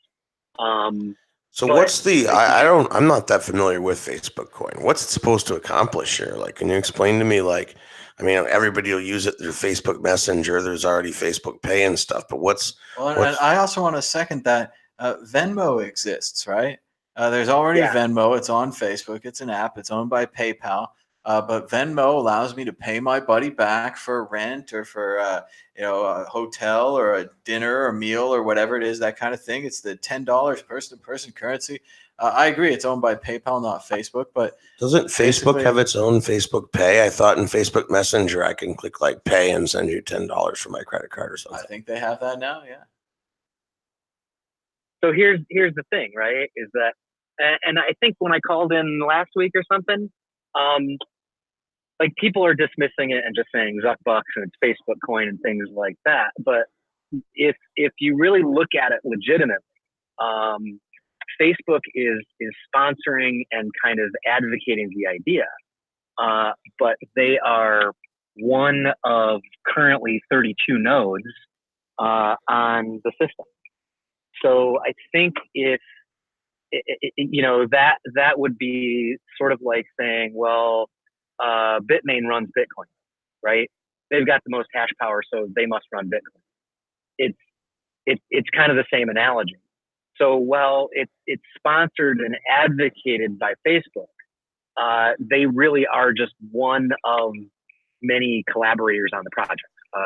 So but what's the? I'm not that familiar with Facebook Coin. What's it supposed to accomplish here? Like, can you explain to me? Like, I mean, everybody will use it through Facebook Messenger. There's already Facebook Pay and stuff. But what's And I also want to second that Venmo exists, right? There's already Yeah. Venmo. It's on Facebook. It's an app. It's owned by PayPal. But Venmo allows me to pay my buddy back for rent or for a hotel or a dinner or meal or whatever it is, that kind of thing. It's the $10 person-to-person currency. I agree. It's owned by PayPal, not Facebook. But doesn't Facebook basically- have its own Facebook Pay? I thought in Facebook Messenger I can click like Pay and send you $10 for my credit card or I something. think they have that now. Yeah. So here's the thing, right? Is that, and I think when I called in last week or something, like people are dismissing it and just saying Zuck bucks and it's Facebook coin and things like that. But if you really look at it legitimately, Facebook is sponsoring and kind of advocating the idea, but they are one of currently 32 nodes on the system. So I think if that would be sort of like saying, well, Bitmain runs Bitcoin, right? They've got the most hash power, so they must run Bitcoin. It's kind of the same analogy. So while it's sponsored and advocated by Facebook, they really are just one of many collaborators on the project,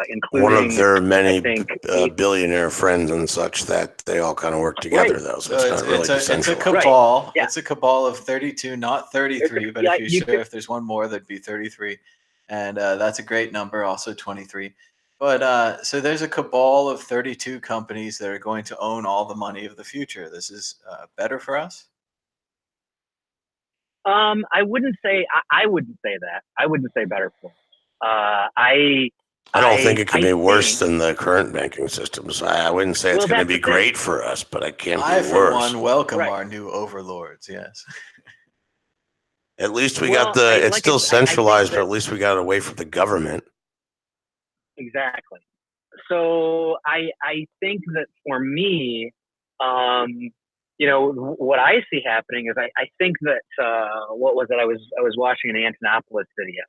including One of their many I think, billionaire friends and such that they all kind of work together, though. So it's not really it's a decentralized. cabal. Right. Yeah. It's a cabal of 32, not 33. But yeah, if there's one more, that'd be 33, and that's a great number. Also 23. But so there's a cabal of 32 companies that are going to own all the money of the future. This is better for us. I wouldn't say that. I wouldn't say better for us. I don't think it could be worse think- than the current banking systems. I wouldn't say it's Well, going to that's be the thing. great for us, but it can't I, be for worse. one, welcome Right. our new overlords. Yes. At least we Well, got the. It's like still I think centralized, but that- at least we got it away from the government. Exactly. So I think that for me, what I see happening is I think that what was it? I was watching an Antonopoulos video,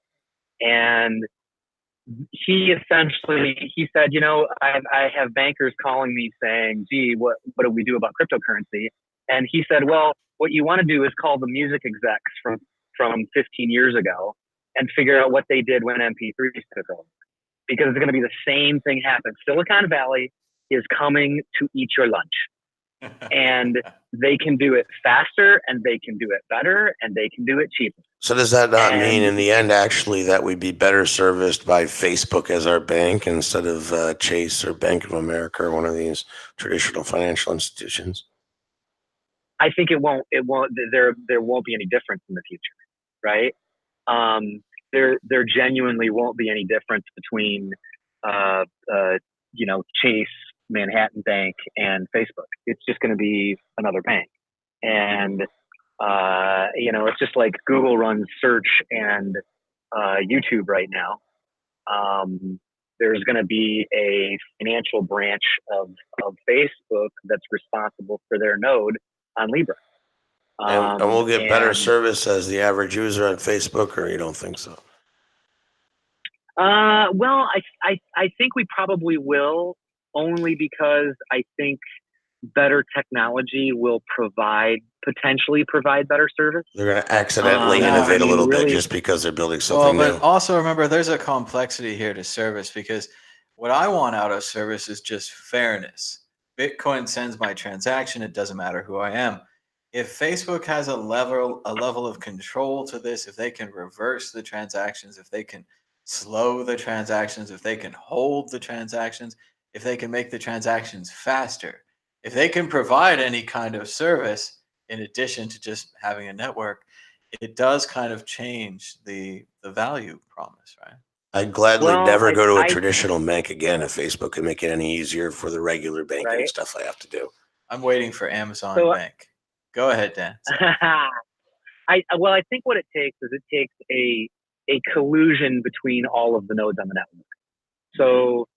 and he said, I have bankers calling me saying, gee, what do we do about cryptocurrency? And he said, well, what you want to do is call the music execs from 15 years ago and figure out what they did when MP3s took over. Because it's going to be the same thing happen. Silicon Valley is coming to eat your lunch. and they can do it faster, and they can do it better, and they can do it cheaper. So does that not mean And in the end, actually, that we'd be better serviced by Facebook as our bank instead of Chase or Bank of America or one of these traditional financial institutions? I think it won't. There won't be any difference in the future, right? There genuinely won't be any difference between, Chase, Manhattan Bank, and Facebook. It's just going to be another bank, and it's just like Google runs search and YouTube right now. There's going to be a financial branch of Facebook that's responsible for their node on Libra. And we'll get better and service as the average user on Facebook, or you don't think so? Well, I think we probably will, only because I think better technology will potentially provide better service. They're going to accidentally No, innovate I a mean, little bit really- just because they're building Well, something but new. also remember, there's a complexity here to service, because what I want out of service is just fairness. Bitcoin sends my transaction. It doesn't matter who I am. If Facebook has a level of control to this, if they can reverse the transactions, if they can slow the transactions, if they can hold the transactions, if they can make the transactions faster, if they can provide any kind of service in addition to just having a network, it does kind of change the value promise, right? I'd gladly Well, never go to a I- traditional bank again if Facebook could make it any easier for the regular banking Right. stuff I have to do. I'm waiting for Amazon So- Bank. Go ahead, Dan. I think what it takes is a collusion between all of the nodes on the network. So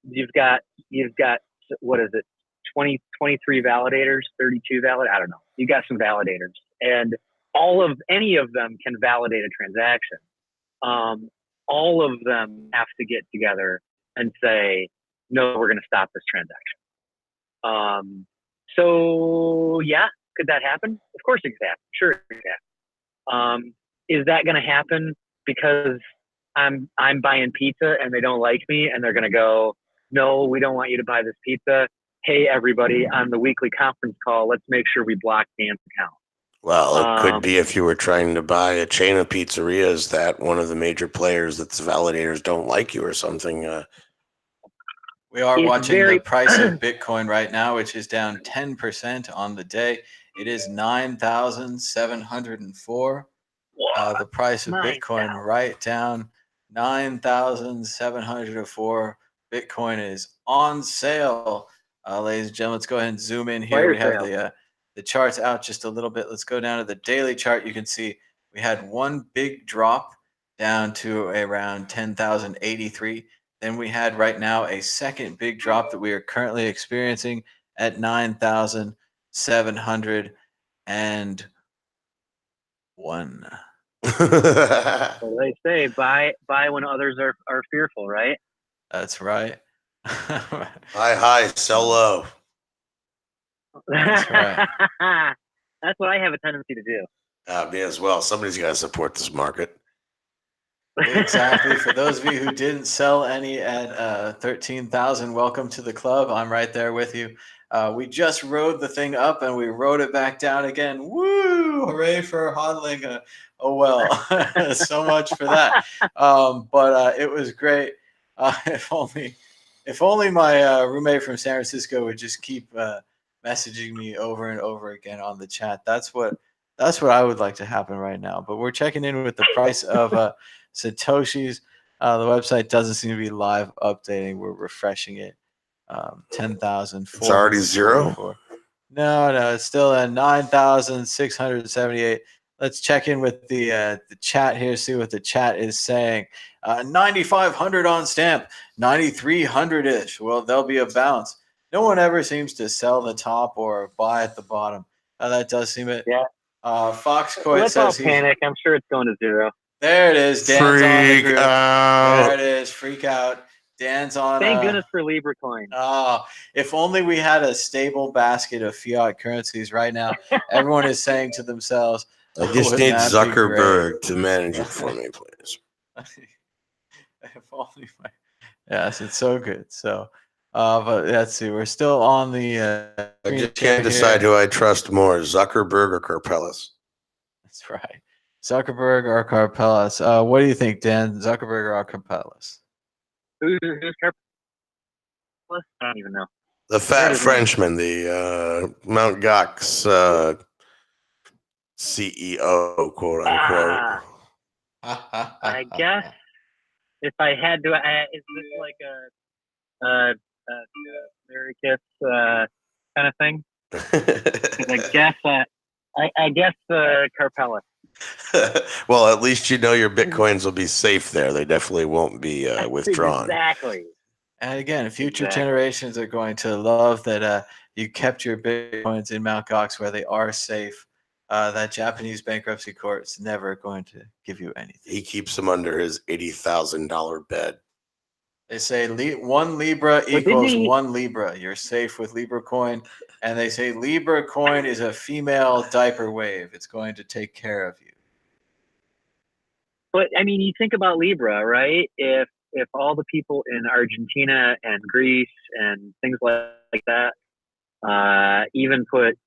you've got what is it, 23 validators, 32 validators? I don't know. You got some validators, and any of them can validate a transaction. All of them have to get together and say, no, we're going to stop this transaction. So yeah, could that happen? Of course it could happen. Sure it could happen. Is that going to happen because I'm buying pizza and they don't like me and they're going to go, no, we don't want you to buy this pizza. Hey, everybody, on the weekly conference call, let's make sure we block Dan's account. Well, it could be if you were trying to buy a chain of pizzerias that one of the major players that's validators don't like you or something. We are It's watching very- the price of Bitcoin right now, which is down 10% on the day. It is 9,704. The price of Bitcoin 9,000. right down 9,704. Bitcoin is on sale. Ladies and gentlemen, let's go ahead and zoom in here. Fire We have sale. the charts out just a little bit. Let's go down to the daily chart. You can see we had one big drop down to around 10,083. Then we had right now a second big drop that we are currently experiencing at 9,701. Well, they say buy when others are fearful, right? That's right. High, sell low. That's right. That's what I have a tendency to do. Me as well. Somebody's got to support this market. Exactly. For those of you who didn't sell any at 13,000, welcome to the club. I'm right there with you. We just rode the thing up and we rode it back down again. Woo! Hooray for hodling a well. So much for that. But it was great. If only my roommate from San Francisco would just keep messaging me over and over again on the chat. That's what I would like to happen right now. But we're checking in with the price of Satoshis. The website doesn't seem to be live updating. We're refreshing it. 10,000. It's already zero? No, it's still at 9,678. Let's check in with the chat here, see what the chat is saying. 9,500 on stamp, 9,300-ish. Well, there'll be a bounce. No one ever seems to sell the top or buy at the bottom. That does seem it. Yeah. Foxcoit Let's all says panic. I'm sure it's going to zero. There it is. Dan's on the Freak group. out. There it is. Freak out. Dan's on. Thank goodness for Libra coin. If only we had a stable basket of fiat currencies right now. Everyone is saying to themselves, I just wouldn't need that be Zuckerberg to manage it for me, please. if only yes, it's so good. So But let's see. We're still on the. I screen just can't share decide here. who I trust more, Zuckerberg or Karpelis. That's right. Zuckerberg or Karpelis. What do you think, Dan? Zuckerberg or Karpelis? Who's Carpus? I don't even know. The Heard fat his name. Frenchman, the Mount Gox CEO, quote unquote. I guess if I had to, is this like a Mary Kiss kind of thing? 'Cause I guess Carpella. Well, at least you know your Bitcoins will be safe there. They definitely won't be withdrawn. Exactly. And again, future Exactly. generations are going to love that you kept your Bitcoins in Mt. Gox where they are safe. That Japanese bankruptcy court is never going to give you anything. He keeps them under his $80,000 bed. They say 1 Libra didn't equals he- 1 Libra. You're safe with Libra coin. And they say Libra coin is a female diaper wave. It's going to take care of you. But I mean, you think about Libra, right? If all the people in Argentina and Greece and things like that even put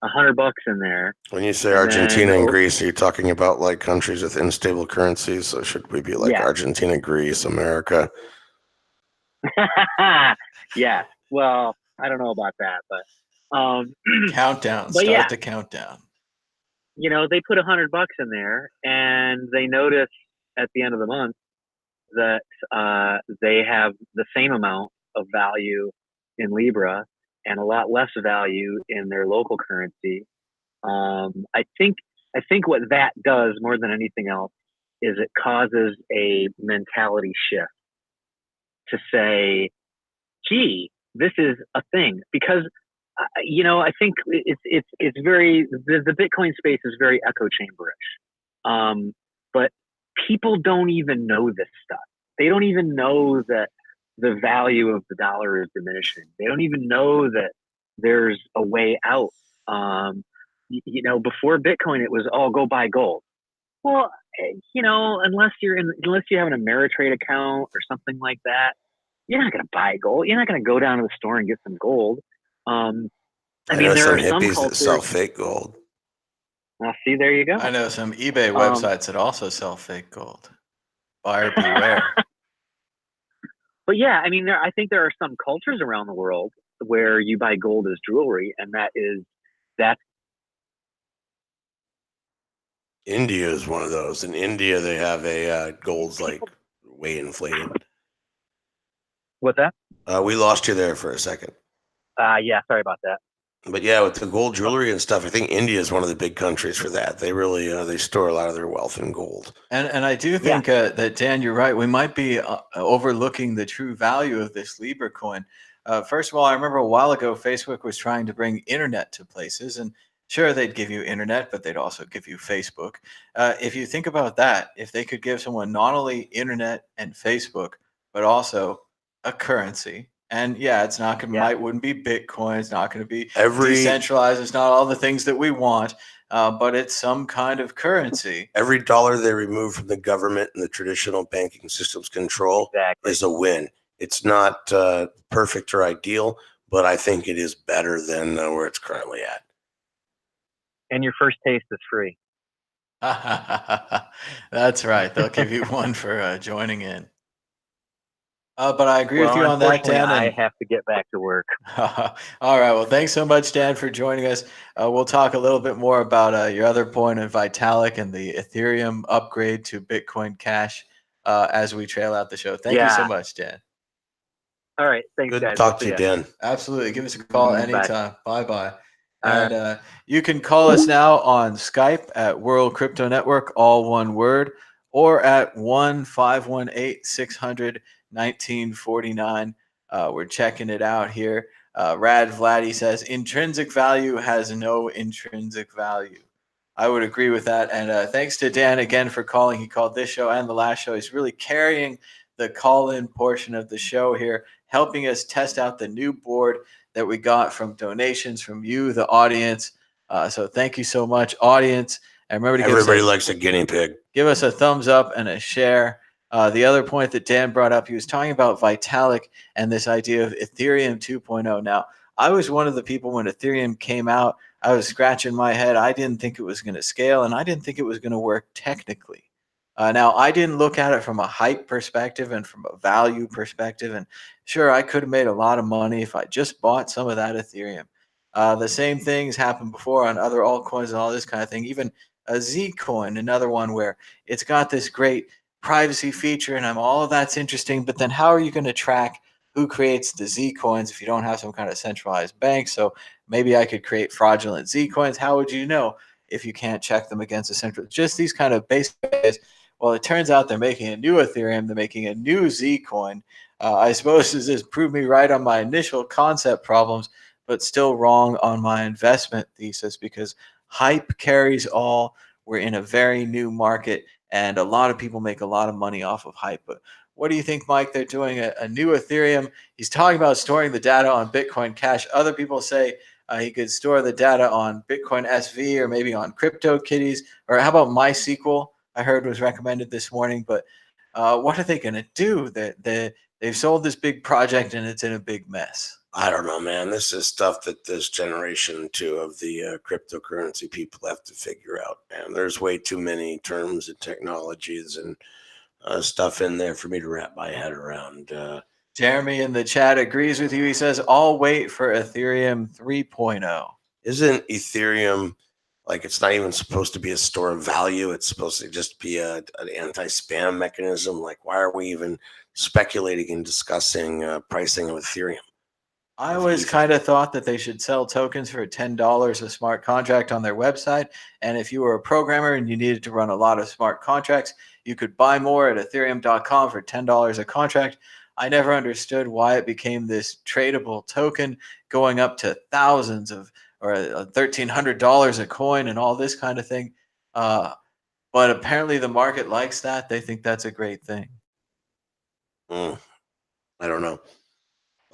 $100 in there. When you say And Argentina then- and Greece, are you talking about like countries with unstable currencies? So should we be like Yeah. Argentina, Greece, America? Yeah. Well, I don't know about that, but Countdown. But Start yeah. the countdown. you know, they put $100 in there, and they notice at the end of the month that they have the same amount of value in Libra and a lot less value in their local currency. I think what that does more than anything else is it causes a mentality shift to say, gee, this is a thing. Because you know, I think it's very the Bitcoin space is very echo chamberish, but people don't even know this stuff. They don't even know that the value of the dollar is diminishing. They don't even know that there's a way out. You know, before Bitcoin, it was all go buy gold. Well, you know, unless you have an Ameritrade account or something like that, you're not going to buy gold. You're not going to go down to the store and get some gold. I mean, know there some are some hippies that sell cultures. fake gold. Now, see, there you go. I know some eBay websites that also sell fake gold. Buyer beware. But yeah, I mean, I think there are some cultures around the world where you buy gold as jewelry, and that's India is one of those. In India, they have a gold's like way inflated. what's that? We lost you there for a second. Yeah, sorry about that. But yeah, with the gold jewelry and stuff, I think India is one of the big countries for that. They really they store a lot of their wealth in gold. And I do think that, Dan, you're right. We might be overlooking the true value of this Libra coin. First of all, I remember a while ago, Facebook was trying to bring internet to places. And sure, they'd give you internet, but they'd also give you Facebook. If you think about that, if they could give someone not only internet and Facebook, but also a currency. And yeah, it's not going to wouldn't be Bitcoin. It's not going to be decentralized. It's not all the things that we want, but it's some kind of currency. Every dollar they remove from the government and the traditional banking system's control is a win. It's not perfect or ideal, but I think it is better than where it's currently at. And your first taste is free. That's right. They'll give you one for joining in. But I agree with you on that, Dan. I have to get back to work. All right. Well, thanks so much, Dan, for joining us. We'll talk a little bit more about your other point of Vitalik and the Ethereum upgrade to Bitcoin Cash as we trail out the show. Thank you so much, Dan. All right. Thanks, Good guys. to talk to you, Dan. Absolutely. Give us a call anytime. Bye-bye. All And you can call us now on Skype at World Crypto Network, all one word, or at 1-518-600-1949. We're checking it out here. Rad Vladdy says intrinsic value has no intrinsic value. I would agree with that. And thanks to Dan again for calling. He called this show and the last show. He's really carrying the call-in portion of the show here, helping us test out the new board that we got from donations from you, the audience. So thank you so much, audience. And remember to everybody likes a guinea pig. Give us a thumbs up and a share. The other point that Dan brought up, he was talking about Vitalik and this idea of Ethereum 2.0. Now, I was one of the people when Ethereum came out, I was scratching my head. I didn't think it was going to scale, and I didn't think it was going to work technically. Now, I didn't look at it from a hype perspective and from a value perspective. And sure, I could have made a lot of money if I just bought some of that Ethereum. The same things happened before on other altcoins and all this kind of thing. Even a Zcoin, another one where it's got this great privacy feature, and all of that's interesting. But then, how are you going to track who creates the Z coins if you don't have some kind of centralized bank? So maybe I could create fraudulent Z coins. How would you know if you can't check them against a central? Just these kind of basic ways. Well, it turns out they're making a new Ethereum. They're making a new Z coin. I suppose this has proved me right on my initial concept problems, but still wrong on my investment thesis because hype carries all. We're in a very new market, and a lot of people make a lot of money off of hype. But what do you think, Mike? They're doing a new Ethereum. He's talking about storing the data on Bitcoin Cash. Other people say he could store the data on Bitcoin SV or maybe on CryptoKitties, or how about MySQL? I heard was recommended this morning. But what are they going to do? They've sold this big project and it's in a big mess. I don't know, man. This is stuff that this generation two of the cryptocurrency people have to figure out. And there's way too many terms and technologies and stuff in there for me to wrap my head around. Jeremy in the chat agrees with you. He says, I'll wait for Ethereum 3.0. Isn't Ethereum like it's not even supposed to be a store of value? It's supposed to just be an anti-spam mechanism. Like, why are we even speculating and discussing pricing of Ethereum? I always kind of thought that they should sell tokens for $10 a smart contract on their website. And if you were a programmer and you needed to run a lot of smart contracts, you could buy more at ethereum.com for $10 a contract. I never understood why it became this tradable token going up to thousands of or $1,300 a coin and all this kind of thing. But apparently the market likes that. They think that's a great thing. I don't know.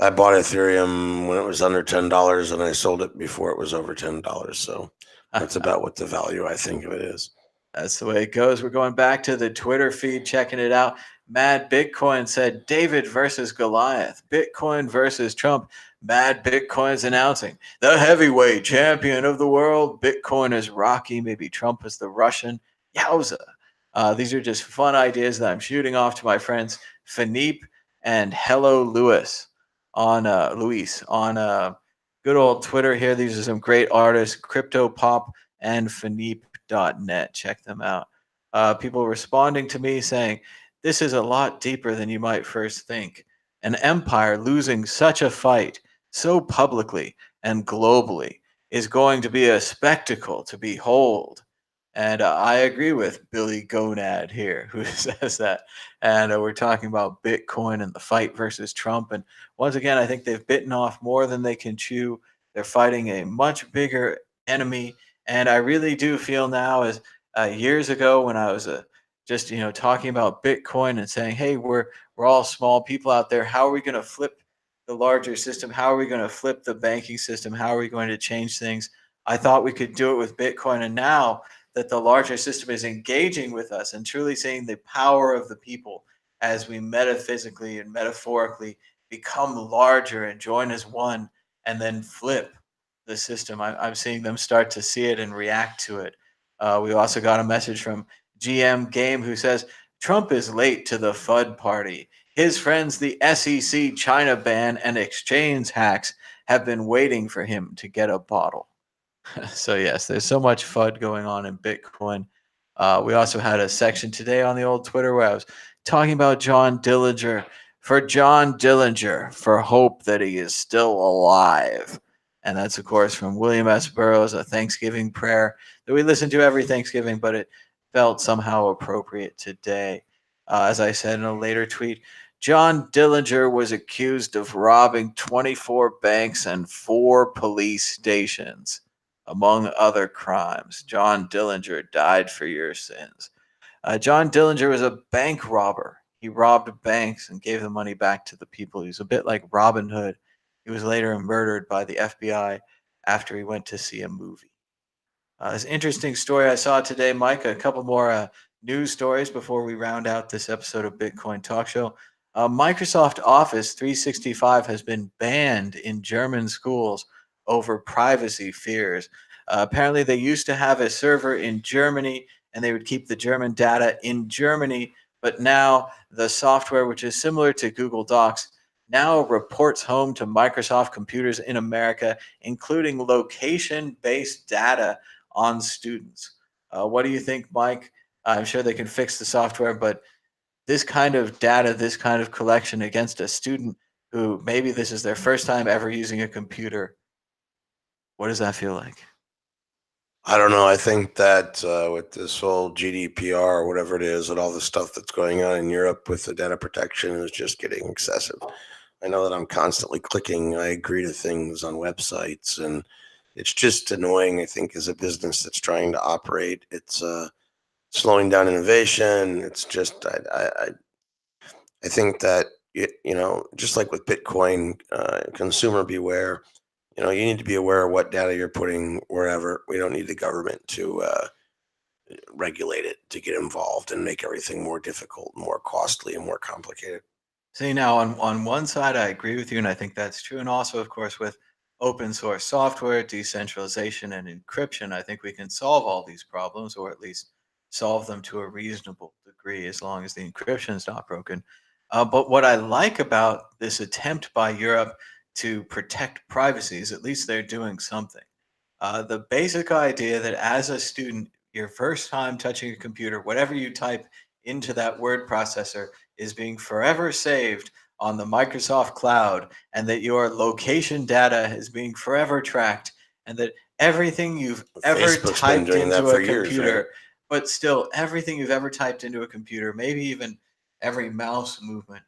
I bought Ethereum when it was under $10 and I sold it before it was over $10. So that's about what the value I think of it is. That's the way it goes. We're going back to the Twitter feed, checking it out. Mad Bitcoin said David versus Goliath, Bitcoin versus Trump. Mad Bitcoin's announcing the heavyweight champion of the world. Bitcoin is Rocky. Maybe Trump is the Russian. Yowza. These are just fun ideas that I'm shooting off to my friends Philippe and Hello Luis on good old Twitter here. These are some great artists, Crypto Pop and Philippe.net. Check them out. People responding to me saying, this is a lot deeper than you might first think. An empire losing such a fight so publicly and globally is going to be a spectacle to behold. And I agree with Billy Gonad here, who says that. And we're talking about Bitcoin and the fight versus Trump. And once again, I think they've bitten off more than they can chew. They're fighting a much bigger enemy. And I really do feel now, as years ago when I was just talking about Bitcoin and saying, hey, we're all small people out there. How are we going to flip the larger system? How are we going to flip the banking system? How are we going to change things? I thought we could do it with Bitcoin. And now that the larger system is engaging with us and truly seeing the power of the people as we metaphysically and metaphorically become larger and join as one and then flip the system. I'm seeing them start to see it and react to it. We also got a message from GM Game who says, Trump is late to the FUD party. His friends, the SEC China ban and exchange hacks, have been waiting for him to get a bottle. So yes, there's so much FUD going on in Bitcoin. We also had a section today on the old Twitter where I was talking about John Dillinger, for hope that he is still alive. And that's, of course, from William S. Burroughs, a Thanksgiving prayer that we listen to every Thanksgiving, but it felt somehow appropriate today. As I said in a later tweet, John Dillinger was accused of robbing 24 banks and 4 police stations, among other crimes. John Dillinger died for your sins. John Dillinger was a bank robber. He robbed banks and gave the money back to the people. He was a bit like Robin Hood. He was later murdered by the FBI after he went to see a movie. This interesting story I saw today, Mike, a couple more news stories before we round out this episode of Bitcoin Talk Show. Microsoft Office 365 has been banned in German schools over privacy fears. Apparently, they used to have a server in Germany and they would keep the German data in Germany. But now the software, which is similar to Google Docs, now reports home to Microsoft computers in America, including location based data on students. What do you think, Mike? I'm sure they can fix the software, but this kind of data, this kind of collection against a student who maybe this is their first time ever using a computer, what does that feel like? I don't know. I think that with this whole GDPR or whatever it is, and all the stuff that's going on in Europe with the data protection is just getting excessive. I know that I'm constantly clicking I agree to things on websites, and it's just annoying. I think as a business that's trying to operate, it's slowing down innovation. It's just I think that just like with Bitcoin, consumer beware. You need to be aware of what data you're putting wherever. We don't need the government to regulate it, to get involved and make everything more difficult, more costly, and more complicated. See, now on one side, I agree with you, and I think that's true. And also, of course, with open source software, decentralization, and encryption, I think we can solve all these problems, or at least solve them to a reasonable degree, as long as the encryption is not broken. But what I like about this attempt by Europe to protect privacy is at least they're doing something. The basic idea that as a student, your first time touching a computer, whatever you type into that word processor is being forever saved on the Microsoft cloud, and that your location data is being forever tracked, and that everything you've ever Facebook's been typed doing that into for a years, right? computer, but still everything you've ever typed into a computer, maybe even every mouse movement,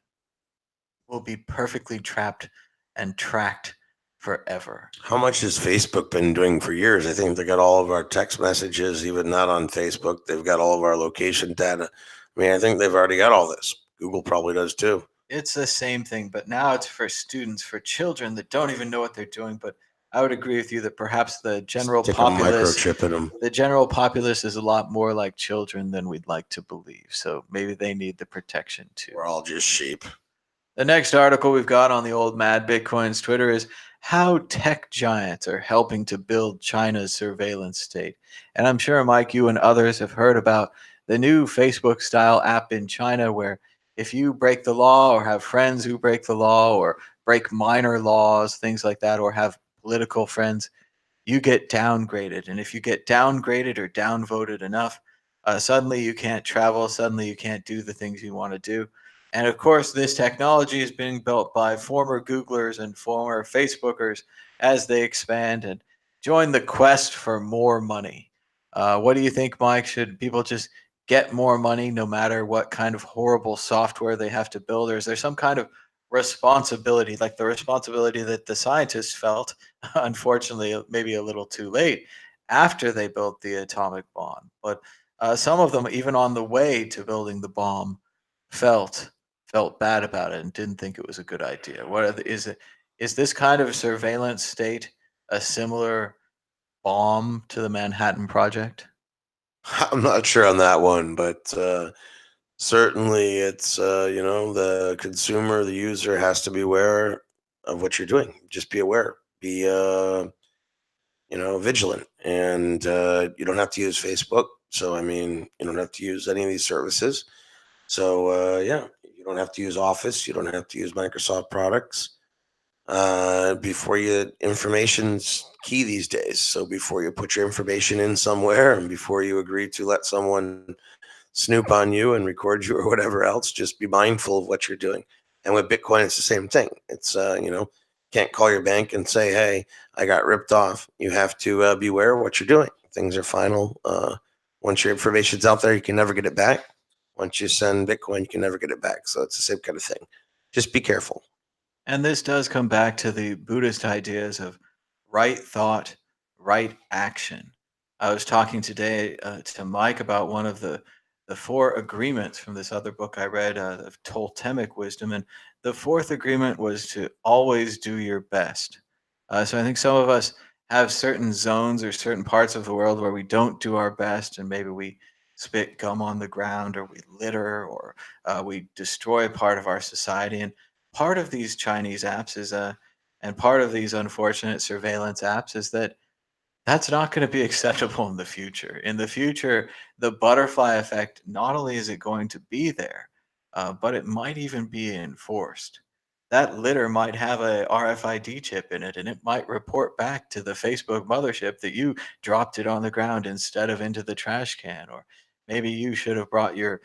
will be perfectly trapped and tracked forever. How much has Facebook been doing for years? I think they got all of our text messages, even not on Facebook. They've got all of our location data. I mean, I think they've already got all this. Google probably does too. It's the same thing, but now it's for students, for children that don't even know what they're doing. But I would agree with you that perhaps Stick a microchip in them. the general populace is a lot more like children than we'd like to believe. So maybe they need the protection too. We're all just sheep. The next article we've got on the old Mad Bitcoin's Twitter is how tech giants are helping to build China's surveillance state. And I'm sure, Mike, you and others have heard about the new Facebook style app in China where if you break the law or have friends who break the law or break minor laws, things like that, or have political friends, you get downgraded. And if you get downgraded or downvoted enough, suddenly you can't travel, suddenly you can't do the things you want to do. And of course, this technology is being built by former Googlers and former Facebookers as they expand and join the quest for more money. What do you think, Mike? Should people just get more money no matter what kind of horrible software they have to build? Or is there some kind of responsibility, like the responsibility that the scientists felt, unfortunately, maybe a little too late after they built the atomic bomb? But some of them, even on the way to building the bomb, felt bad about it and didn't think it was a good idea. Is it? Is this kind of surveillance state a similar bomb to the Manhattan Project? I'm not sure on that one, but certainly it's, the consumer, the user has to be aware of what you're doing. Just be aware. Be, vigilant. And you don't have to use Facebook. So, I mean, you don't have to use any of these services. So, yeah, you don't have to use Office. You don't have to use Microsoft products. Information's key these days. So before you put your information in somewhere and before you agree to let someone snoop on you and record you or whatever else, just be mindful of what you're doing. And with Bitcoin, it's the same thing. It's, can't call your bank and say, hey, I got ripped off. You have to be aware of what you're doing. Things are final. Once your information's out there, you can never get it back. Once you send Bitcoin, you can never get it back. So it's the same kind of thing. Just be careful. And this does come back to the Buddhist ideas of right thought, right action. I was talking today to Mike about one of the four agreements from this other book I read, of Toltemic wisdom, and the fourth agreement was to always do your best. So I think some of us have certain zones or certain parts of the world where we don't do our best, and maybe we spit gum on the ground, or we litter, or we destroy part of our society. And part of these Chinese apps is and part of these unfortunate surveillance apps is that that's not going to be acceptable in the future. In the future, the butterfly effect, not only is it going to be there, but it might even be enforced. That litter might have a RFID chip in it, and it might report back to the Facebook mothership that you dropped it on the ground instead of into the trash can, or maybe you should have brought your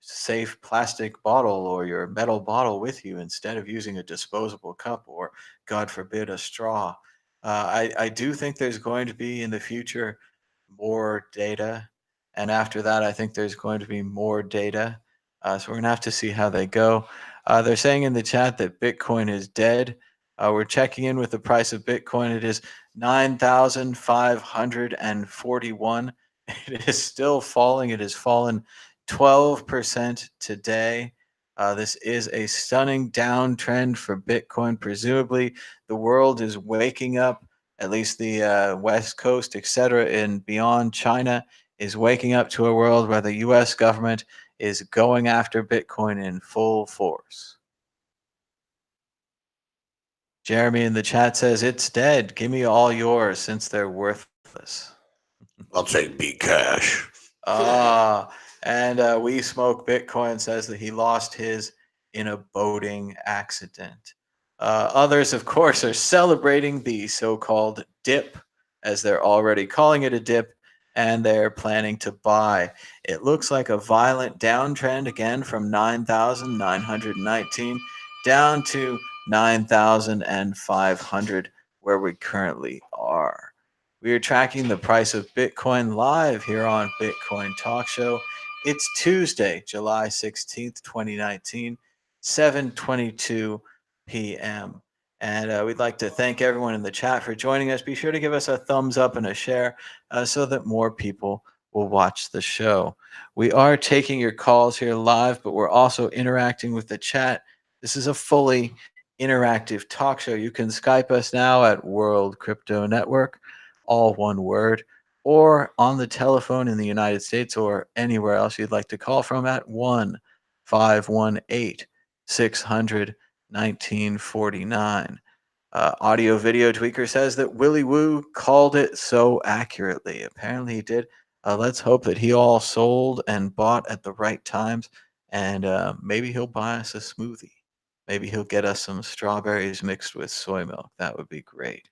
safe plastic bottle or your metal bottle with you instead of using a disposable cup or, God forbid, a straw. I do think there's going to be in the future more data. And after that, I think there's going to be more data. So we're going to have to see how they go. They're saying in the chat that Bitcoin is dead. We're checking in with the price of Bitcoin. It is 9,541. It is still falling. It has fallen 12% today. This is a stunning downtrend for Bitcoin. Presumably, the world is waking up, at least the West Coast, etc., and beyond China is waking up to a world where the US government is going after Bitcoin in full force. Jeremy in the chat says, it's dead. Give me all yours since they're worthless. I'll take Bcash. And We Smoke Bitcoin says that he lost his in a boating accident. Others, of course, are celebrating the so-called dip, as they're already calling it a dip, and they're planning to buy. It looks like a violent downtrend again from 9,919 down to 9,500, where we currently are. We are tracking the price of Bitcoin live here on Bitcoin Talk Show. It's Tuesday, July 16th, 2019, 7:22 p.m. And we'd like to thank everyone in the chat for joining us. Be sure to give us a thumbs up and a share so that more people will watch the show. We are taking your calls here live, but we're also interacting with the chat. This is a fully interactive talk show. You can Skype us now at World Crypto Network, all one word, or on the telephone in the United States or anywhere else you'd like to call from at 1-518-600-1949. Audio Video Tweaker says that Willy Woo called it so accurately. Apparently he did. Let's hope that he all sold and bought at the right times, and maybe he'll buy us a smoothie. Maybe he'll get us some strawberries mixed with soy milk. That would be great.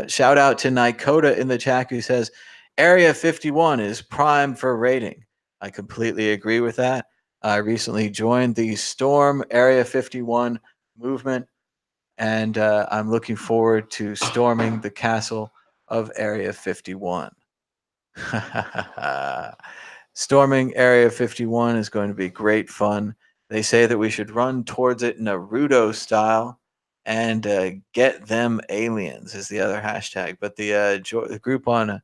Shout out to Nikota in the chat who says, Area 51 is prime for raiding. I completely agree with that. I recently joined the Storm Area 51 movement, and I'm looking forward to storming the castle of Area 51. Storming Area 51 is going to be great fun. They say that we should run towards it Naruto style and get them aliens is the other hashtag. But the group on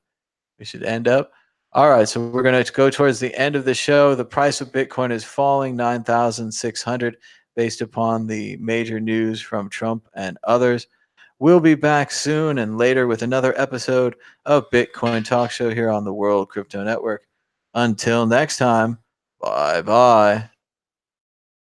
we should end up. All right, so we're going to go towards the end of the show. The price of Bitcoin is falling 9,600 based upon the major news from Trump and others. We'll be back soon and later with another episode of Bitcoin Talk Show here on the World Crypto Network. Until next time, bye-bye.